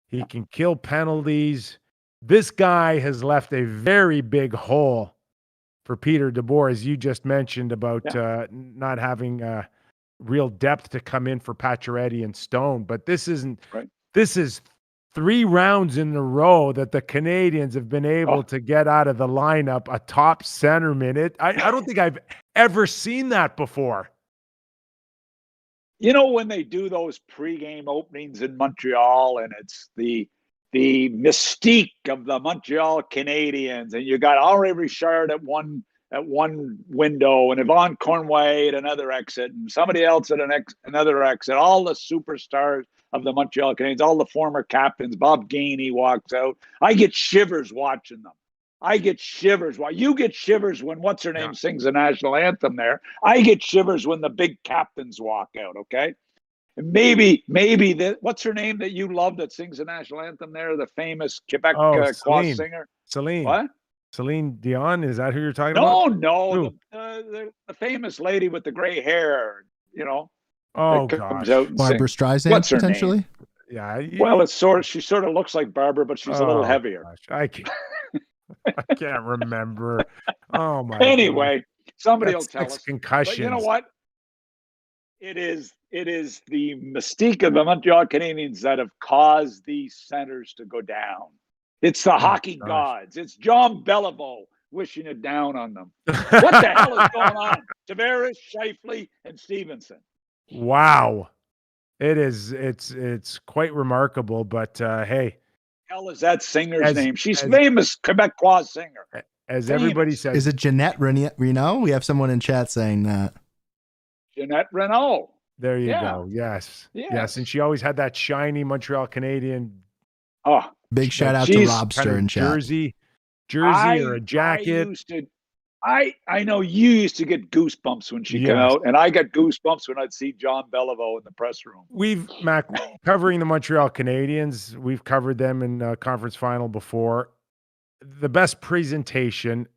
He can kill penalties. This guy has left a very big hole for Peter DeBoer, as you just mentioned about not having real depth to come in for Pacioretty and Stone. But this isn't.
Right.
This is 3 rounds in a row that the Canadians have been able to get out of the lineup a top centerman. I don't think I've ever seen that before.
You know, when they do those pregame openings in Montreal, and it's the mystique of the Montreal Canadiens, and you got Henri Richard at one window, and Yvonne Cornway at another exit, and somebody else at another exit. All the superstars of the Montreal Canadiens, all the former captains. Bob Gainey walks out. I get shivers watching them. I get shivers. Why you get shivers when what's her name sings the national anthem there. I get shivers when the big captains walk out. Okay, and maybe what's her name that you love that sings the national anthem there? The famous Quebec cross singer.
Celine.
What?
Celine Dion. Is that who you're talking about?
No. The famous lady with the gray hair. You know.
Oh
gosh.
Barbara Streisand. What's her potentially?
Name?
Yeah.
Well, she sort of looks like Barbara, but she's a little heavier.
Gosh, I can't remember. Oh my.
Anyway, somebody will tell us.
Concussions.
But you know what? It is the mystique of the Montreal Canadiens that have caused these centers to go down. It's the hockey gods. It's John Beliveau wishing it down on them. What the hell is going on? Tavares, Scheifele, and Stevenson.
Wow. It's quite remarkable, but hey.
Hell is that singer's name? She's famous Quebecois singer.
As everybody says.
Is it Jeanette Renaud? We have someone in chat saying that.
Jeanette Renaud.
There you go. Yes. And she always had that shiny Montreal Canadian.
Oh,
big shout out to Rob Stern in chat.
Jersey or a jacket.
I know you used to get goosebumps when she came out, and I got goosebumps when I'd see John Beliveau in the press room.
Mac, covering the Montreal Canadiens, we've covered them in conference final before. The best presentation,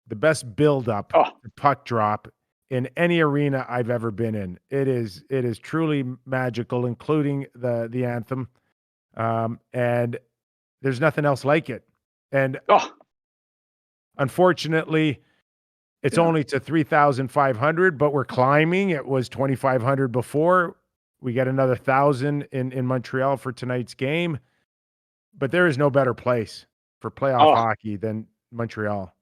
the best build-up, the puck drop in any arena I've ever been in. It is truly magical, including the anthem, and there's nothing else like it. And unfortunately, it's only to 3,500, but we're climbing. It was 2,500 before. We get another 1,000 in Montreal for tonight's game. But there is no better place for playoff hockey than Montreal.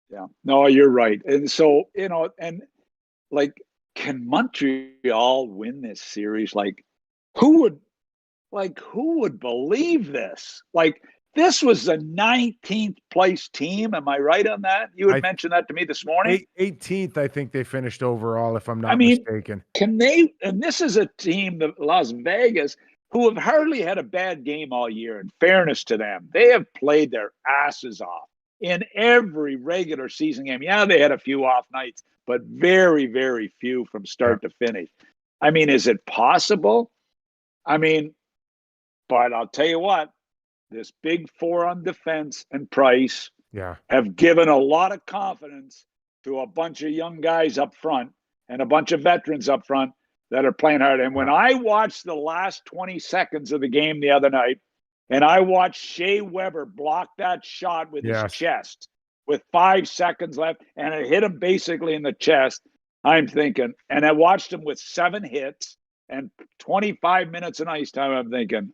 Yeah, no, you're right. And so, and like, can Montreal win this series? Like, who would believe this? Like, this was the 19th place team. Am I right on that? You had mentioned that to me this morning.
18th, I think they finished overall, if I'm not mistaken.
Can they? And this is a team, Las Vegas, who have hardly had a bad game all year. In fairness to them, they have played their asses off in every regular season game. Yeah, they had a few off nights, but very, very few from start to finish. I mean, is it possible? I mean, but I'll tell you what. This big four on defense and Price have given a lot of confidence to a bunch of young guys up front and a bunch of veterans up front that are playing hard. And when I watched the last 20 seconds of the game the other night, and I watched Shea Weber block that shot with his chest with 5 seconds left, and it hit him basically in the chest, I'm thinking, and I watched him with 7 hits and 25 minutes in ice time, I'm thinking,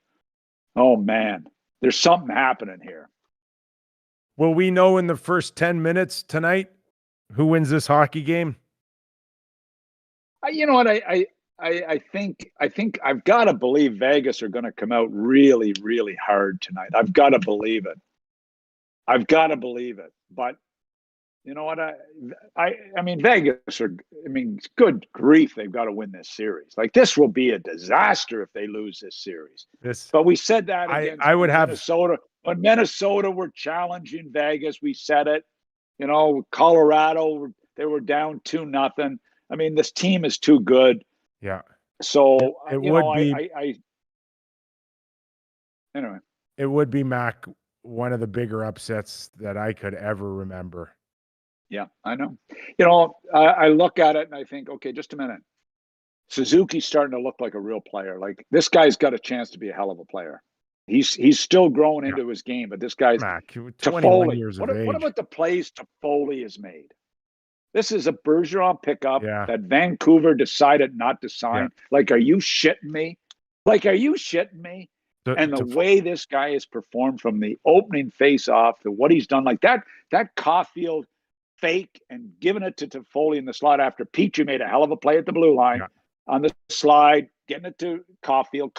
oh, man. There's something happening here.
Will we know in the first 10 minutes tonight who wins this hockey game?
You know what? I think I've got to believe Vegas are going to come out really, really hard tonight. I've got to believe it. But you know what? I mean, Vegas are. I mean, good grief, they've got to win this series. Like, this will be a disaster if they lose this series. But we said that against Minnesota. When Minnesota were challenging Vegas, we said it. You know, Colorado, they were down 2-0. I mean, this team is too good.
Yeah.
So
anyway, it would be, Mac, one of the bigger upsets that I could ever remember.
Yeah, I know. You know, I look at it and I think, okay, just a minute. Suzuki's starting to look like a real player. Like, this guy's got a chance to be a hell of a player. He's still growing into his game, but this guy's
21 years of age.
What about the plays Toffoli has made? This is a Bergeron pickup that Vancouver decided not to sign. Like, are you shitting me? And the way this guy has performed from the opening face-off to what he's done, like that Caulfield fake and giving it to Toffoli in the slot after Petrie made a hell of a play at the blue line on the slide, getting it to Caulfield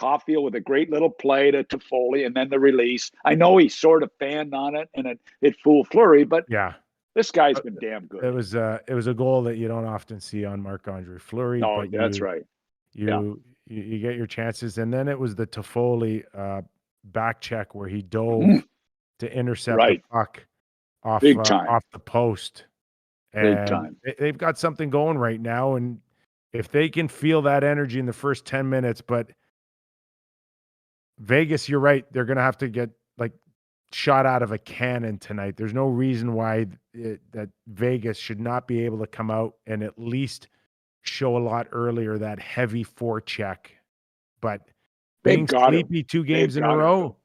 with a great little play to Toffoli, and then the release. I know he sort of fanned on it and it fooled Fleury, but this guy's been damn good.
It was a goal that you don't often see on Marc-Andre Fleury.
No,
but
that's right.
You get your chances, and then it was the Toffoli back check where he dove to intercept the puck off the post. And
big time.
They've got something going right now, and if they can feel that energy in the first 10 minutes, but Vegas, you're right, they're going to have to get like shot out of a cannon tonight. There's no reason why that Vegas should not be able to come out and at least show a lot earlier that heavy forecheck. But being sleepy 2 games in a row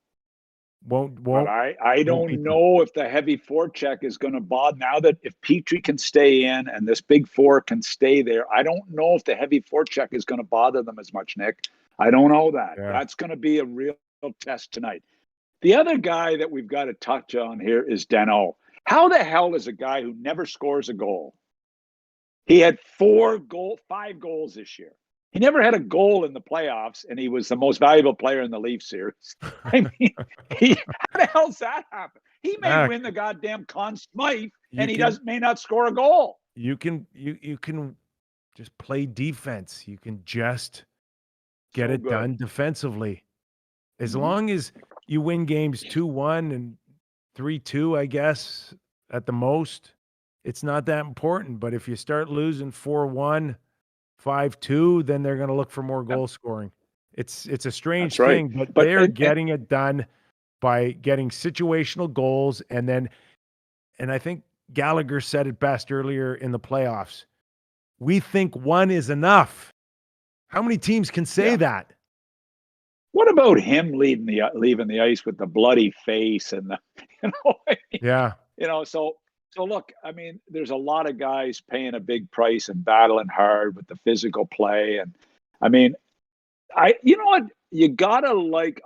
won't.
But I don't know if the heavy forecheck is going to bother now that if Petrie can stay in and this big four can stay there. I don't know if the heavy forecheck is going to bother them as much, Nick. I don't know that. That's going to be a real test tonight. The other guy that we've got to touch on here is Danault. How the hell is a guy who never scores a goal? He had 5 goals this year. He never had a goal in the playoffs, and he was the most valuable player in the Leafs series. I mean, how the hell's that happen? He may win the goddamn Conn Smythe, and he may not score a goal.
You can just play defense. You can just get it done defensively. As long as you win games 2-1 and 3-2, I guess, at the most, it's not that important. But if you start losing 4-1, 5-2, then they're going to look for more goal scoring. It's a strange thing, but they're getting it done by getting situational goals. And I think Gallagher said it best earlier in the playoffs. We think 1 is enough. How many teams can say that?
What about him leaving the ice with the bloody face and the, So look, I mean, there's a lot of guys paying a big price and battling hard with the physical play. And I mean, you know what? You gotta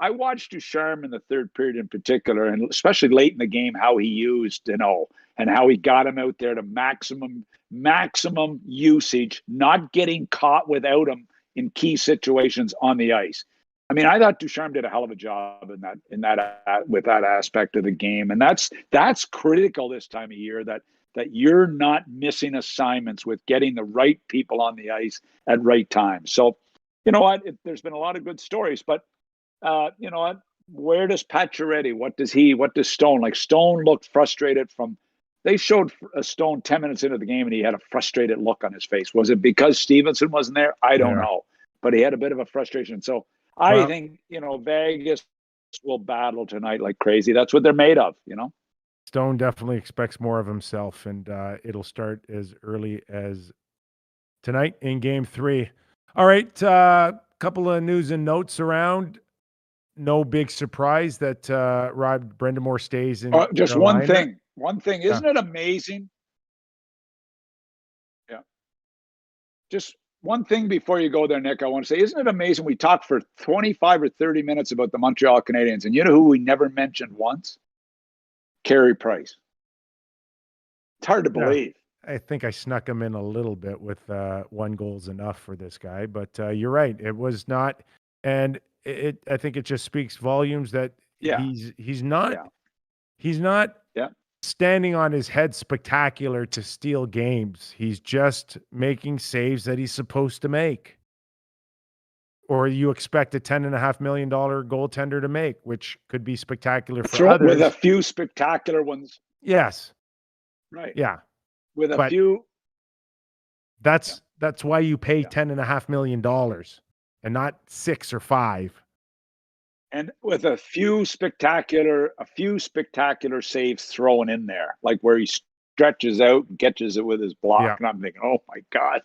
I watched Ducharme in the third period in particular, and especially late in the game, how he used, and how he got him out there to maximum usage, not getting caught without him in key situations on the ice. I mean, I thought Ducharme did a hell of a job in that with that aspect of the game, and that's critical this time of year that you're not missing assignments with getting the right people on the ice at right times. So, you know what? There's been a lot of good stories, but you know what? Where does Pacioretty? What does Stone? Like Stone looked frustrated from. They showed Stone 10 minutes into the game, and he had a frustrated look on his face. Was it because Stevenson wasn't there? I don't know, but he had a bit of a frustration. So. I think, Vegas will battle tonight like crazy. That's what they're made of,
Stone definitely expects more of himself, and it'll start as early as tonight in Game 3. All right, couple of news and notes around. No big surprise that Rod Brind'Amour stays in
just
Carolina.
One thing. Isn't it amazing? Yeah. Just one thing before you go there, Nick, I want to say, isn't it amazing? We talked for 25 or 30 minutes about the Montreal Canadiens, and you know who we never mentioned once? Carey Price. It's hard to believe.
I think I snuck him in a little bit with 1 goal's enough for this guy, but you're right. It was not, and I think it just speaks volumes that he's not standing on his head spectacular to steal games. He's just making saves that he's supposed to make. Or you expect a $10.5 million goaltender to make, which could be spectacular for others.
With a few spectacular ones.
Yes.
Right.
Yeah.
With a few.
That's why you pay $10.5 million and not 6 or 5.
And with a few spectacular saves thrown in there, like where he stretches out and catches it with his block. And I'm thinking, oh my God.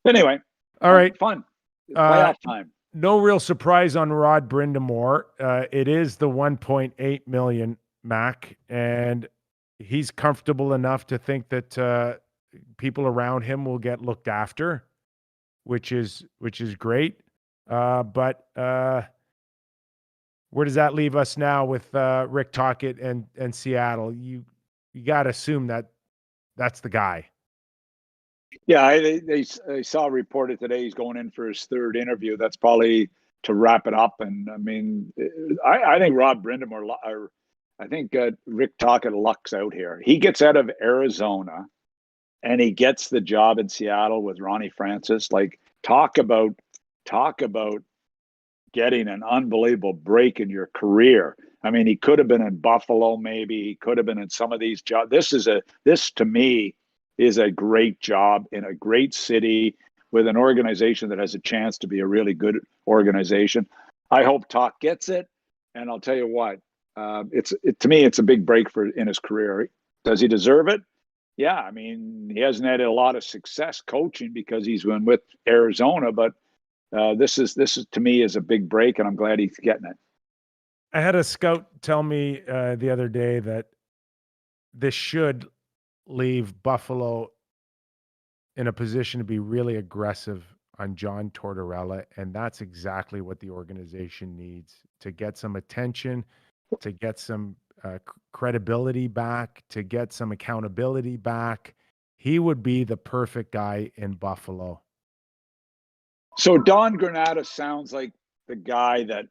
Anyway.
All right.
Fun. It's playoff time.
No real surprise on Rod Brind'Amour. It is the $1.8 million Mac, and he's comfortable enough to think that people around him will get looked after, which is great. But Where does that leave us now with Rick Tocchet and Seattle? You got to assume that that's the guy.
Yeah, they saw reported today he's going in for his third interview. That's probably to wrap it up. And I mean, I think Rob Brindamore, or I think Rick Tocchet lucks out here. He gets out of Arizona and he gets the job in Seattle with Ronnie Francis. Like, talk about getting an unbelievable break in your career. I mean, he could have been in Buffalo, maybe. He could have been in some of these jobs. This to me is a great job in a great city with an organization that has a chance to be a really good organization. I hope Talk gets it. And I'll tell you what, to me, it's a big break in his career. Does he deserve it? Yeah. I mean, he hasn't had a lot of success coaching because he's been with Arizona, but this is to me is a big break, and I'm glad he's getting it.
I had a scout tell me the other day that this should leave Buffalo in a position to be really aggressive on John Tortorella, and that's exactly what the organization needs to get some attention, to get some credibility back, to get some accountability back. He would be the perfect guy in Buffalo.
So Don Granada sounds like the guy that,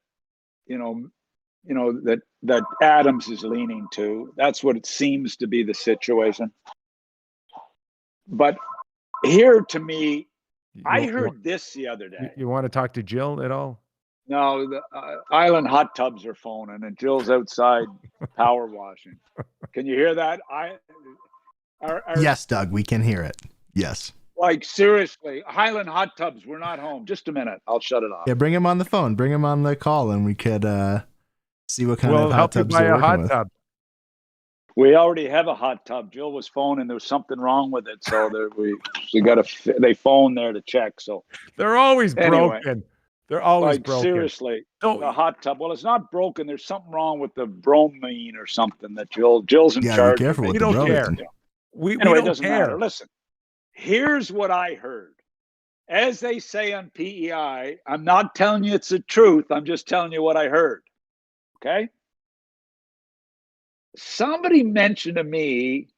that Adams is leaning to. That's what it seems to be the situation. But here, to me, I heard this the other day.
You want to talk to Jill at all?
No, the Island hot tubs are phoning, and Jill's outside power washing. Can you hear that?
Yes, Doug, we can hear it. Yes.
Like, seriously, Highland hot tubs, we're not home. Just a minute. I'll shut it off.
Yeah, bring him on the phone. Bring him on the call, and we could see what kind of hot tubs they're working with.
Tub.
We already have a hot tub. Jill was phoning. There was something wrong with it, so they phoned there to check. So
they're always broken.
Anyway,
they're always broken.
Seriously, the hot tub. Well, it's not broken. There's something wrong with the bromine or something that Jill's in charge.
Be careful with
we
the
don't care.
Anyway,
we don't
it doesn't
care.
matter. Listen, here's what I heard. As they say on PEI, I'm not telling you it's the truth. I'm just telling you what I heard. Okay? Somebody mentioned to me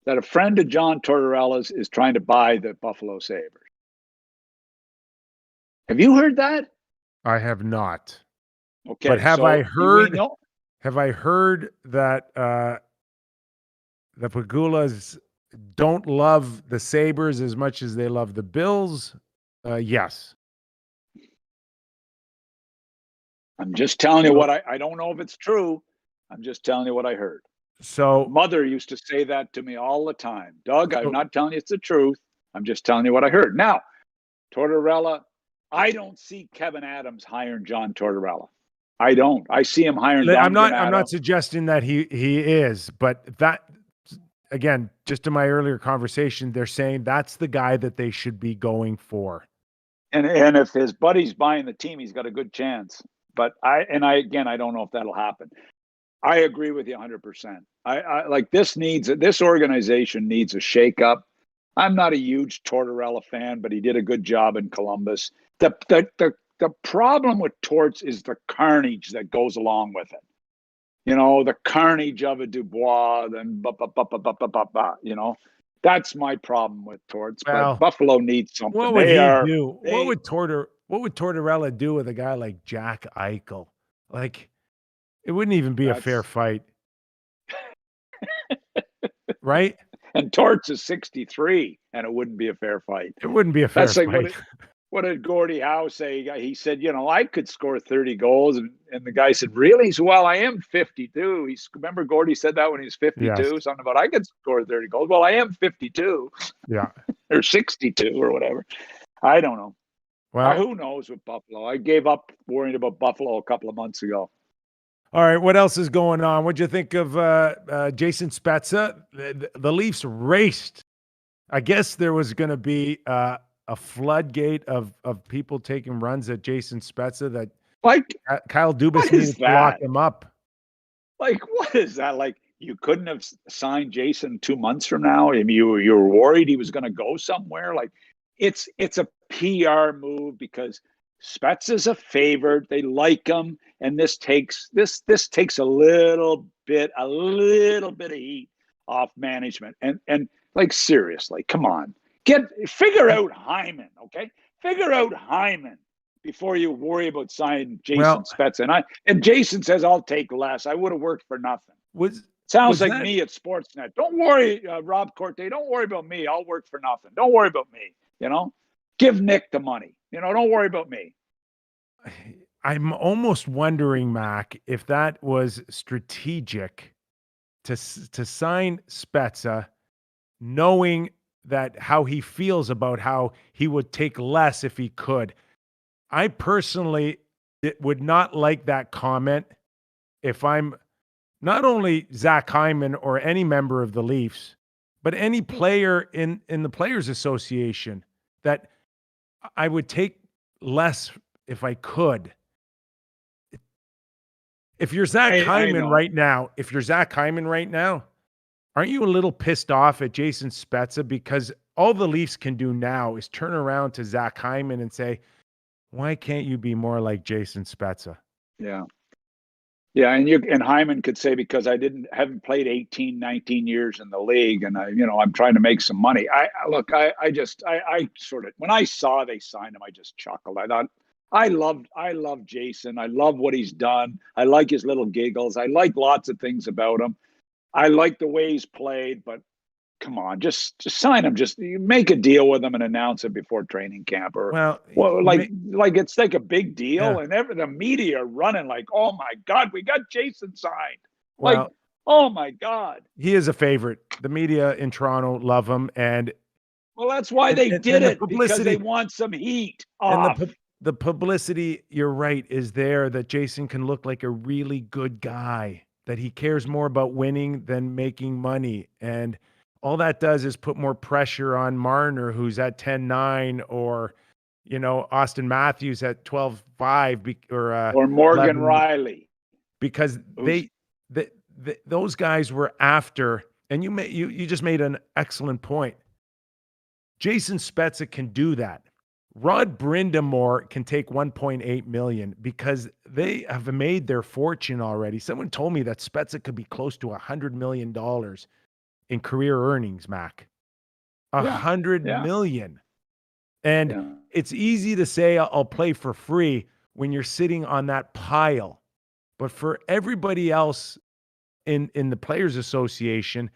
that a friend of John Tortorella's is trying to buy the Buffalo Sabres. Have you heard that?
I have not.
Okay.
But have I heard that the Pagulas don't love the Sabres as much as they love the Bills? Yes.
I'm just telling you what I don't know if it's true. I'm just telling you what I heard.
So
Mother used to say that to me all the time. Doug, I'm not telling you it's the truth. I'm just telling you what I heard. Now, Tortorella, I don't see Kevin Adams hiring John Tortorella. I don't. I see him hiring Don
I'm
Granado.
not suggesting that he is, but that, again, just in my earlier conversation, they're saying that's the guy that they should be going for.
And if his buddy's buying the team, he's got a good chance. But I don't know if that'll happen. I agree with you 100%. I like this organization needs a shakeup. I'm not a huge Tortorella fan, but he did a good job in Columbus. The problem with Torts is the carnage that goes along with it. The carnage of a Dubois, then that's my problem with Torts.
Well,
but Buffalo needs something.
What would he do? What would Tortorella do with a guy like Jack Eichel? Like, it wouldn't even be a fair fight. Right?
And Torts is 63, and it wouldn't be a fair fight.
It wouldn't be a fair fight.
Like what did Gordie Howe say? He said, I could score 30 goals. And the guy said, really? He said, well, I am 52. Remember Gordie said that when he was 52? Yes. Something about, I could score 30 goals. Well, I am 52.
Yeah.
Or 62 or whatever. I don't know. Well, who knows with Buffalo? I gave up worrying about Buffalo a couple of months ago.
All right, what else is going on? What'd you think of Jason Spezza? The Leafs raced. I guess there was going to be a floodgate of people taking runs at Jason Spezza that Kyle Dubas needed to lock him up.
Like, what is that? Like, you couldn't have signed Jason 2 months from now? I mean, you were worried he was going to go somewhere? Like, it's a PR move because Spezza's a favorite. They like him, and this takes a little bit of heat off management. And like seriously, come on, figure out Hyman, okay? Figure out Hyman before you worry about signing Jason Spezza. And Jason says, "I'll take less. I would have worked for nothing." Sounds like me at Sportsnet. Don't worry, Rob Corte. Don't worry about me. I'll work for nothing. Don't worry about me. Give Nick the money. Don't worry about me.
I'm almost wondering, Mac, if that was strategic to sign Spezza, knowing that how he feels about how he would take less if he could. I personally would not like that comment if I'm not only Zach Hyman or any member of the Leafs, but any player in the Players Association, that I would take less if I could. If you're Zach Hyman right now, aren't you a little pissed off at Jason Spezza? Because all the Leafs can do now is turn around to Zach Hyman and say, why can't you be more like Jason Spezza?
Yeah. Yeah, and Hyman could say, because I haven't played 18, 19 years in the league, and I'm trying to make some money. I sort of, when I saw they signed him, I just chuckled. I thought, I love Jason. I love what he's done. I like his little giggles. I like lots of things about him. I like the way he's played, but come on, just sign him. Just make a deal with him and announce it before training camp, like it's like a big deal. Yeah. And the media are running like, oh my God, we got Jason signed. Like, oh my God,
he is a favorite. The media in Toronto love him, and
that's why they did it, because they want some heat off.
And the publicity, you're right, is there that Jason can look like a really good guy, that he cares more about winning than making money, and all that does is put more pressure on Marner, who's at 10-9, or, Austin Matthews at 12-5,
or Morgan
11,
Riley,
because those guys were after. And you just made an excellent point. Jason Spezza can do that. Rod Brindamore can take $1.8 million because they have made their fortune already. Someone told me that Spezza could be close to $100 million in career earnings, Mac. $100 million. And it's easy to say I'll play for free when you're sitting on that pile. But for everybody else in the Players Association,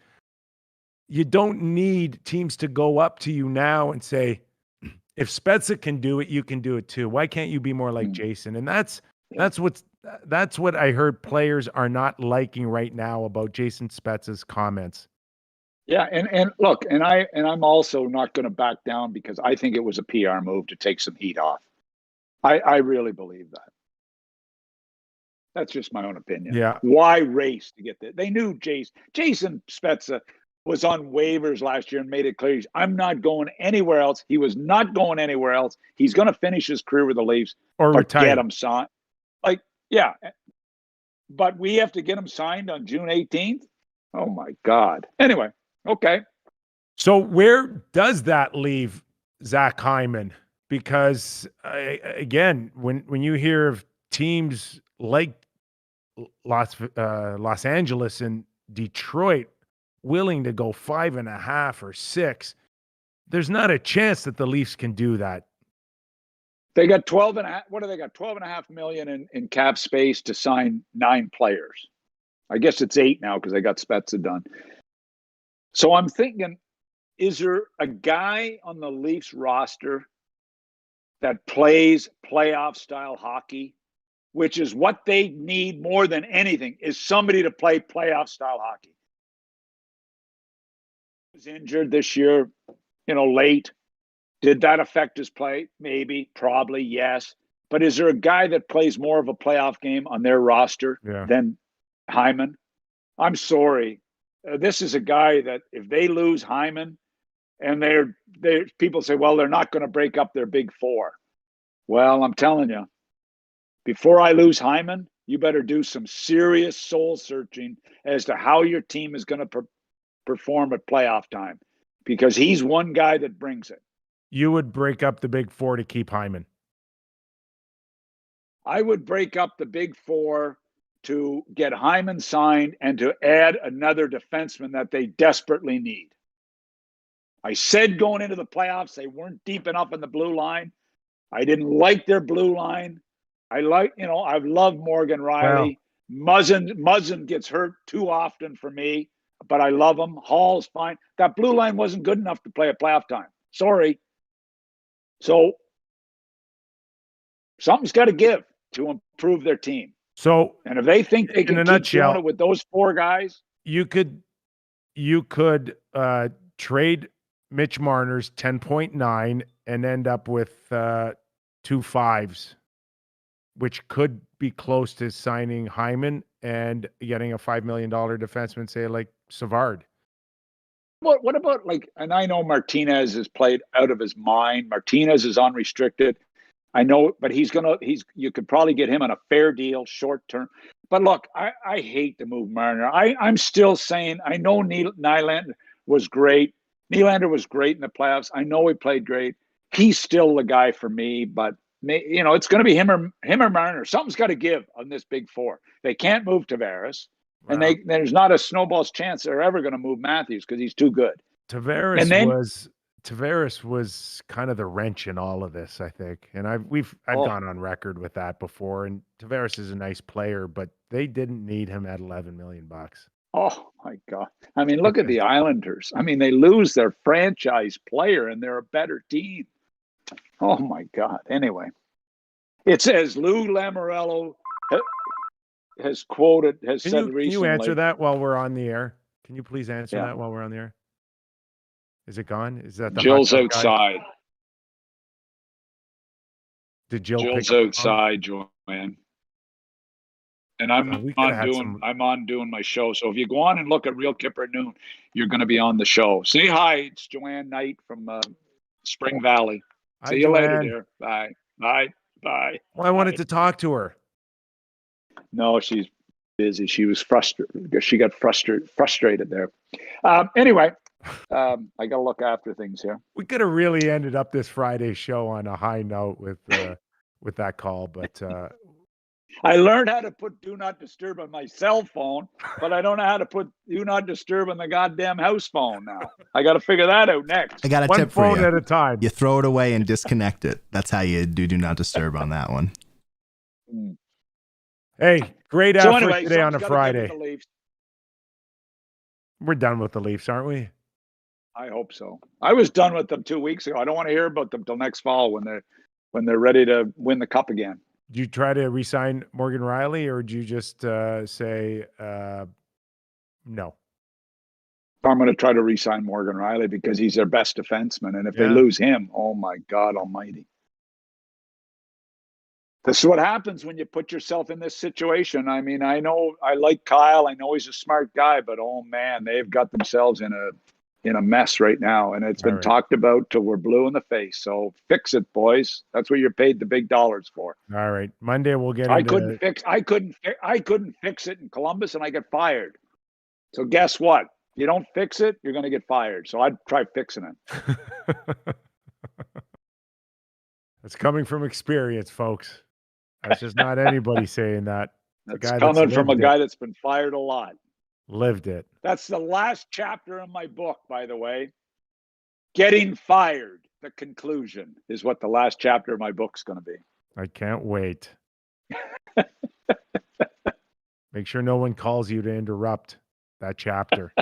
you don't need teams to go up to you now and say, if Spezza can do it, you can do it too. Why can't you be more like Jason? And that's what I heard players are not liking right now about Jason Spezza's comments.
Yeah, and look, and I'm also not going to back down, because I think it was a PR move to take some heat off. I really believe that. That's just my own opinion.
Yeah.
Why race to get that? They knew Jason Spezza was on waivers last year and made it clear, I'm not going anywhere else. He was not going anywhere else. He's going to finish his career with the Leafs
or retire.
Get him signed. But we have to get him signed on June 18th. Oh my God. Anyway. Okay.
So where does that leave Zach Hyman? Because again, when you hear of teams like Los Angeles and Detroit willing to go 5.5 or 6, there's not a chance that the Leafs can do that.
They got 12.5. What do they got? $12.5 million in cap space to sign 9 players. I guess it's 8 now because they got Spezza done. So I'm thinking, is there a guy on the Leafs roster that plays playoff style hockey, which is what they need more than anything, is somebody to play playoff style hockey? He was injured this year, late. Did that affect his play? Maybe, probably, yes. But is there a guy that plays more of a playoff game on their roster than Hyman? I'm sorry. This is a guy that if they lose Hyman, and people say, well, they're not going to break up their big 4. Well, I'm telling you, before I lose Hyman, you better do some serious soul searching as to how your team is going to perform at playoff time, because he's one guy that brings it.
You would break up the big 4 to keep Hyman?
I would break up the big four to get Hyman signed and to add another defenseman that they desperately need. I said going into the playoffs, they weren't deep enough in the blue line. I didn't like their blue line. I've loved Morgan Riley. Wow. Muzzin gets hurt too often for me, but I love him. Hall's fine. That blue line wasn't good enough to play at playoff time. Sorry. So something's got to give to improve their team.
So,
and if they think they can keep doing it with those four guys,
you could trade Mitch Marner's 10.9 and end up with 2 5s, which could be close to signing Hyman and getting a $5 million defenseman, say like Savard.
What about and I know Martinez has played out of his mind. Martinez is unrestricted. I know, but you could probably get him on a fair deal, short term. But look, I hate to move Marner. I'm still saying, I know Nylander was great. Nylander was great in the playoffs. I know he played great. He's still the guy for me, but it's going to be him or Marner. Something's got to give on this big four. They can't move Tavares. Wow. And there's not a snowball's chance they're ever going to move Matthews because he's too good.
Tavares was kind of the wrench in all of this, I think. And I've gone on record with that before. And Tavares is a nice player, but they didn't need him at $11 million.
Oh my God. I mean, look at the Islanders. I mean, they lose their franchise player and they're a better team. Oh my God. Anyway, it says Lou Lamoriello has said recently.
Can you answer that while we're on the air? Can you please answer that while we're on the air? Is it gone? Is that the
Jill's outside?
Did Jill's
outside, Joanne? And I'm on doing my show. So if you go on and look at Real Kyper at noon, you're going to be on the show. Say hi. It's Joanne Knight from Spring Valley. See you later, dear. Bye. Bye. Bye.
Well, I wanted to talk to her.
No, she's busy. She was frustrated. She got frustrated there. Anyway, I got to look after things here.
We could have really ended up this Friday show on a high note with that call, but
I learned how to put Do Not Disturb on my cell phone, but I don't know how to put Do Not Disturb on the goddamn house phone now. I got to figure that out next.
I got a
tip for you. One phone at a time.
You throw it away and disconnect it. That's how you do Not Disturb on that one.
Hey, great effort today on a Friday. We're done with the Leafs, aren't we?
I hope so. I was done with them 2 weeks ago. I don't want to hear about them till next fall when they're ready to win the cup again.
Do you try to re-sign Morgan Riley, or do you just say no?
I'm going to try to re-sign Morgan Riley because he's their best defenseman, and if they lose him, oh my God Almighty! This is what happens when you put yourself in this situation. I mean, I know I like Kyle. I know he's a smart guy, but oh man, they've got themselves in a mess right now, and it's been talked about till we're blue in the face. So fix it, boys. That's what you're paid the big dollars for.
All right, Monday we'll get.
I couldn't fix it in Columbus, and I got fired. So guess what? You don't fix it, you're going to get fired. So I'd try fixing it.
It's coming from experience, folks. That's just not anybody saying that.
That's coming from a guy that's been fired a lot.
Lived it.
That's the last chapter in my book, by the way. Getting fired. The conclusion is what the last chapter of my book's going to be.
I can't wait. Make sure no one calls you to interrupt that chapter.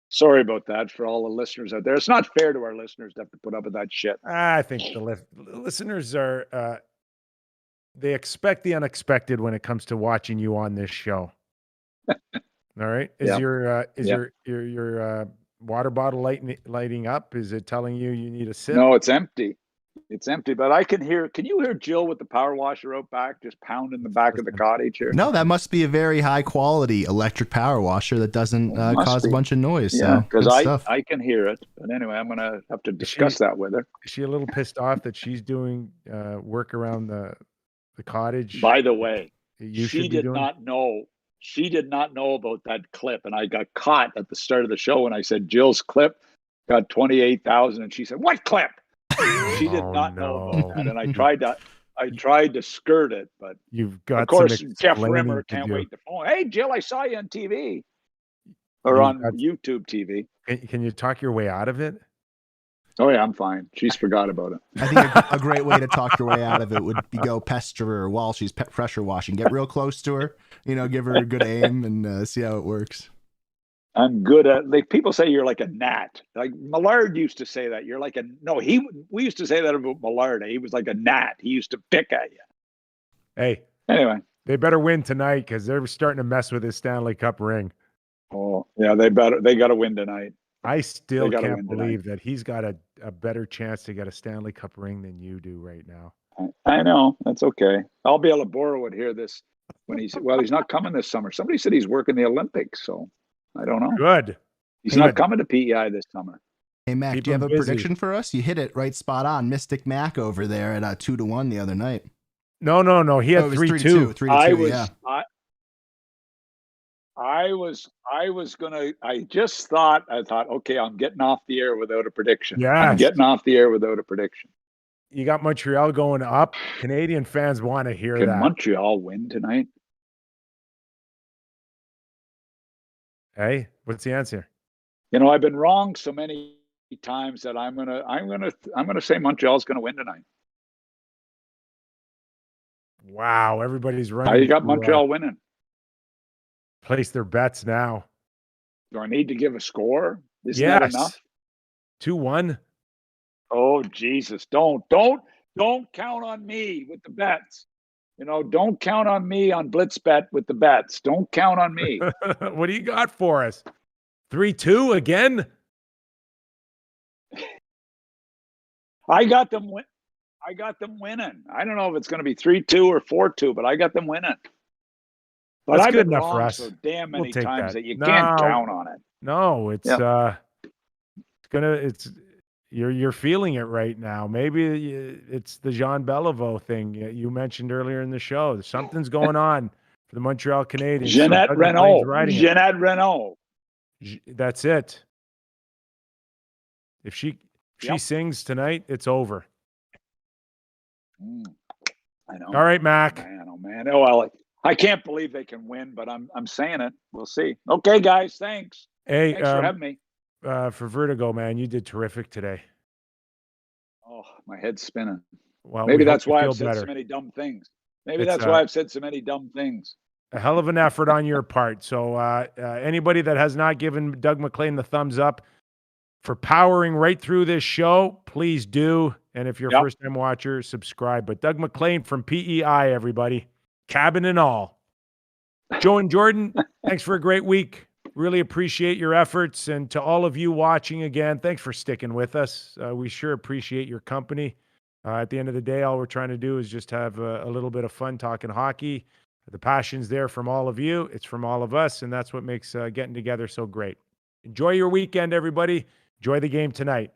Sorry about that for all the listeners out there. It's not fair to our listeners to have to put up with that shit.
I think the listeners are they expect the unexpected when it comes to watching you on this show. All right. Is your water bottle lighting up? Is it telling you need a sip?
No, it's empty. It's empty, but I can hear. Can you hear Jill with the power washer out back, just pounding the back of the cottage here?
No, that must be a very high quality electric power washer that doesn't cause a bunch of noise. Yeah,
because I can hear it. But anyway, I'm gonna have to discuss that with her.
Is she a little pissed off that she's doing work around the cottage?
By the way, she did not know. She did not know about that clip, and I got caught at the start of the show when I said Jill's clip got 28,000, and she said, "What clip?" She did not know about that, and I tried to I tried to skirt it, but
You've got
of course
some
Jeff
explaining
Rimmer
to
can't
do.
wait to phone. Hey, Jill, I saw you on TV or
You've
on
got-
YouTube TV.
Can you talk your way out of it?
Oh yeah, I'm fine. She's forgot about it.
I think a great way to talk your way out of it would be go pester her while she's pressure washing. Get real close to her, give her a good aim and see how it works.
I'm good at, like, people say you're like a gnat. Like Millard used to say that. You're like we used to say that about Millard. He was like a gnat. He used to pick at you.
Hey,
Anyway.
they better win tonight because they're starting to mess with his Stanley Cup ring.
Oh yeah, they got to win tonight.
I still
They gotta
can't
win
believe
tonight.
that he's got a better chance to get a Stanley Cup ring than you do right now.
I know. That's okay. I'll be able to borrow it here he's not coming this summer. Somebody said he's working the Olympics, so I don't know.
Good.
He's not coming to PEI this summer.
Hey, Mac,
Keep
do you have
him
a
busy.
prediction for us? You hit it right spot on. Mystic Mac over there at 2-1 the other night.
No. He had
it was
3-2.
3-2,
I was
yeah.
I thought, okay, I'm getting off the air without a prediction.
Yes.
I'm getting off the air without a prediction.
You got Montreal going up. Canadian fans want to hear
Can
that.
Montreal win tonight?
Hey, what's the answer?
I've been wrong so many times that I'm gonna say Montreal's gonna win tonight.
Wow, everybody's running.
I got
to,
Montreal winning.
place their bets now.
Do I need to give a score? Isn't that enough?
2-1.
Oh Jesus! Don't count on me with the bets. Don't count on me on BlitzBet with the bets. Don't count on me.
What do you got for us? 3-2 again?
I got them winning. I don't know if it's going to be 3-2 or 4-2, but I got them winning. But
That's
I've
good
been
enough for
wrong
us.
so damn
We'll
many
take
times
that.
that you can't count on it.
No, it's you're feeling it right now. Maybe it's the Jean Beliveau thing you mentioned earlier in the show. Something's going on for the Montreal Canadiens.
Jeanette
Doug
Renault.
McLean's riding it.
Jeanette Renault.
That's it. If she
Yep.
sings tonight, it's over.
I know.
All right, Mac.
Man, oh man. Oh well, I can't believe they can win, but I'm saying it. We'll see. Okay, guys. Thanks.
Hey,
Thanks for having me.
For Vertigo, man, you did terrific today.
Oh, my head's spinning.
Well,
Maybe
we hope
that's
you
why
feel
I've said
better.
so many dumb things. A
hell of an effort on your part. So anybody that has not given Doug Maclean the thumbs up for powering right through this show, please do. And if you're a first-time watcher, subscribe. But Doug Maclean from PEI, everybody. Cabin and all. Joe and Jordan, thanks for a great week. Really appreciate your efforts. And to all of you watching again, thanks for sticking with us. We sure appreciate your company. At the end of the day, all we're trying to do is just have a little bit of fun talking hockey. The passion's there from all of you. It's from all of us, and that's what makes getting together so great. Enjoy your weekend, everybody. Enjoy the game tonight.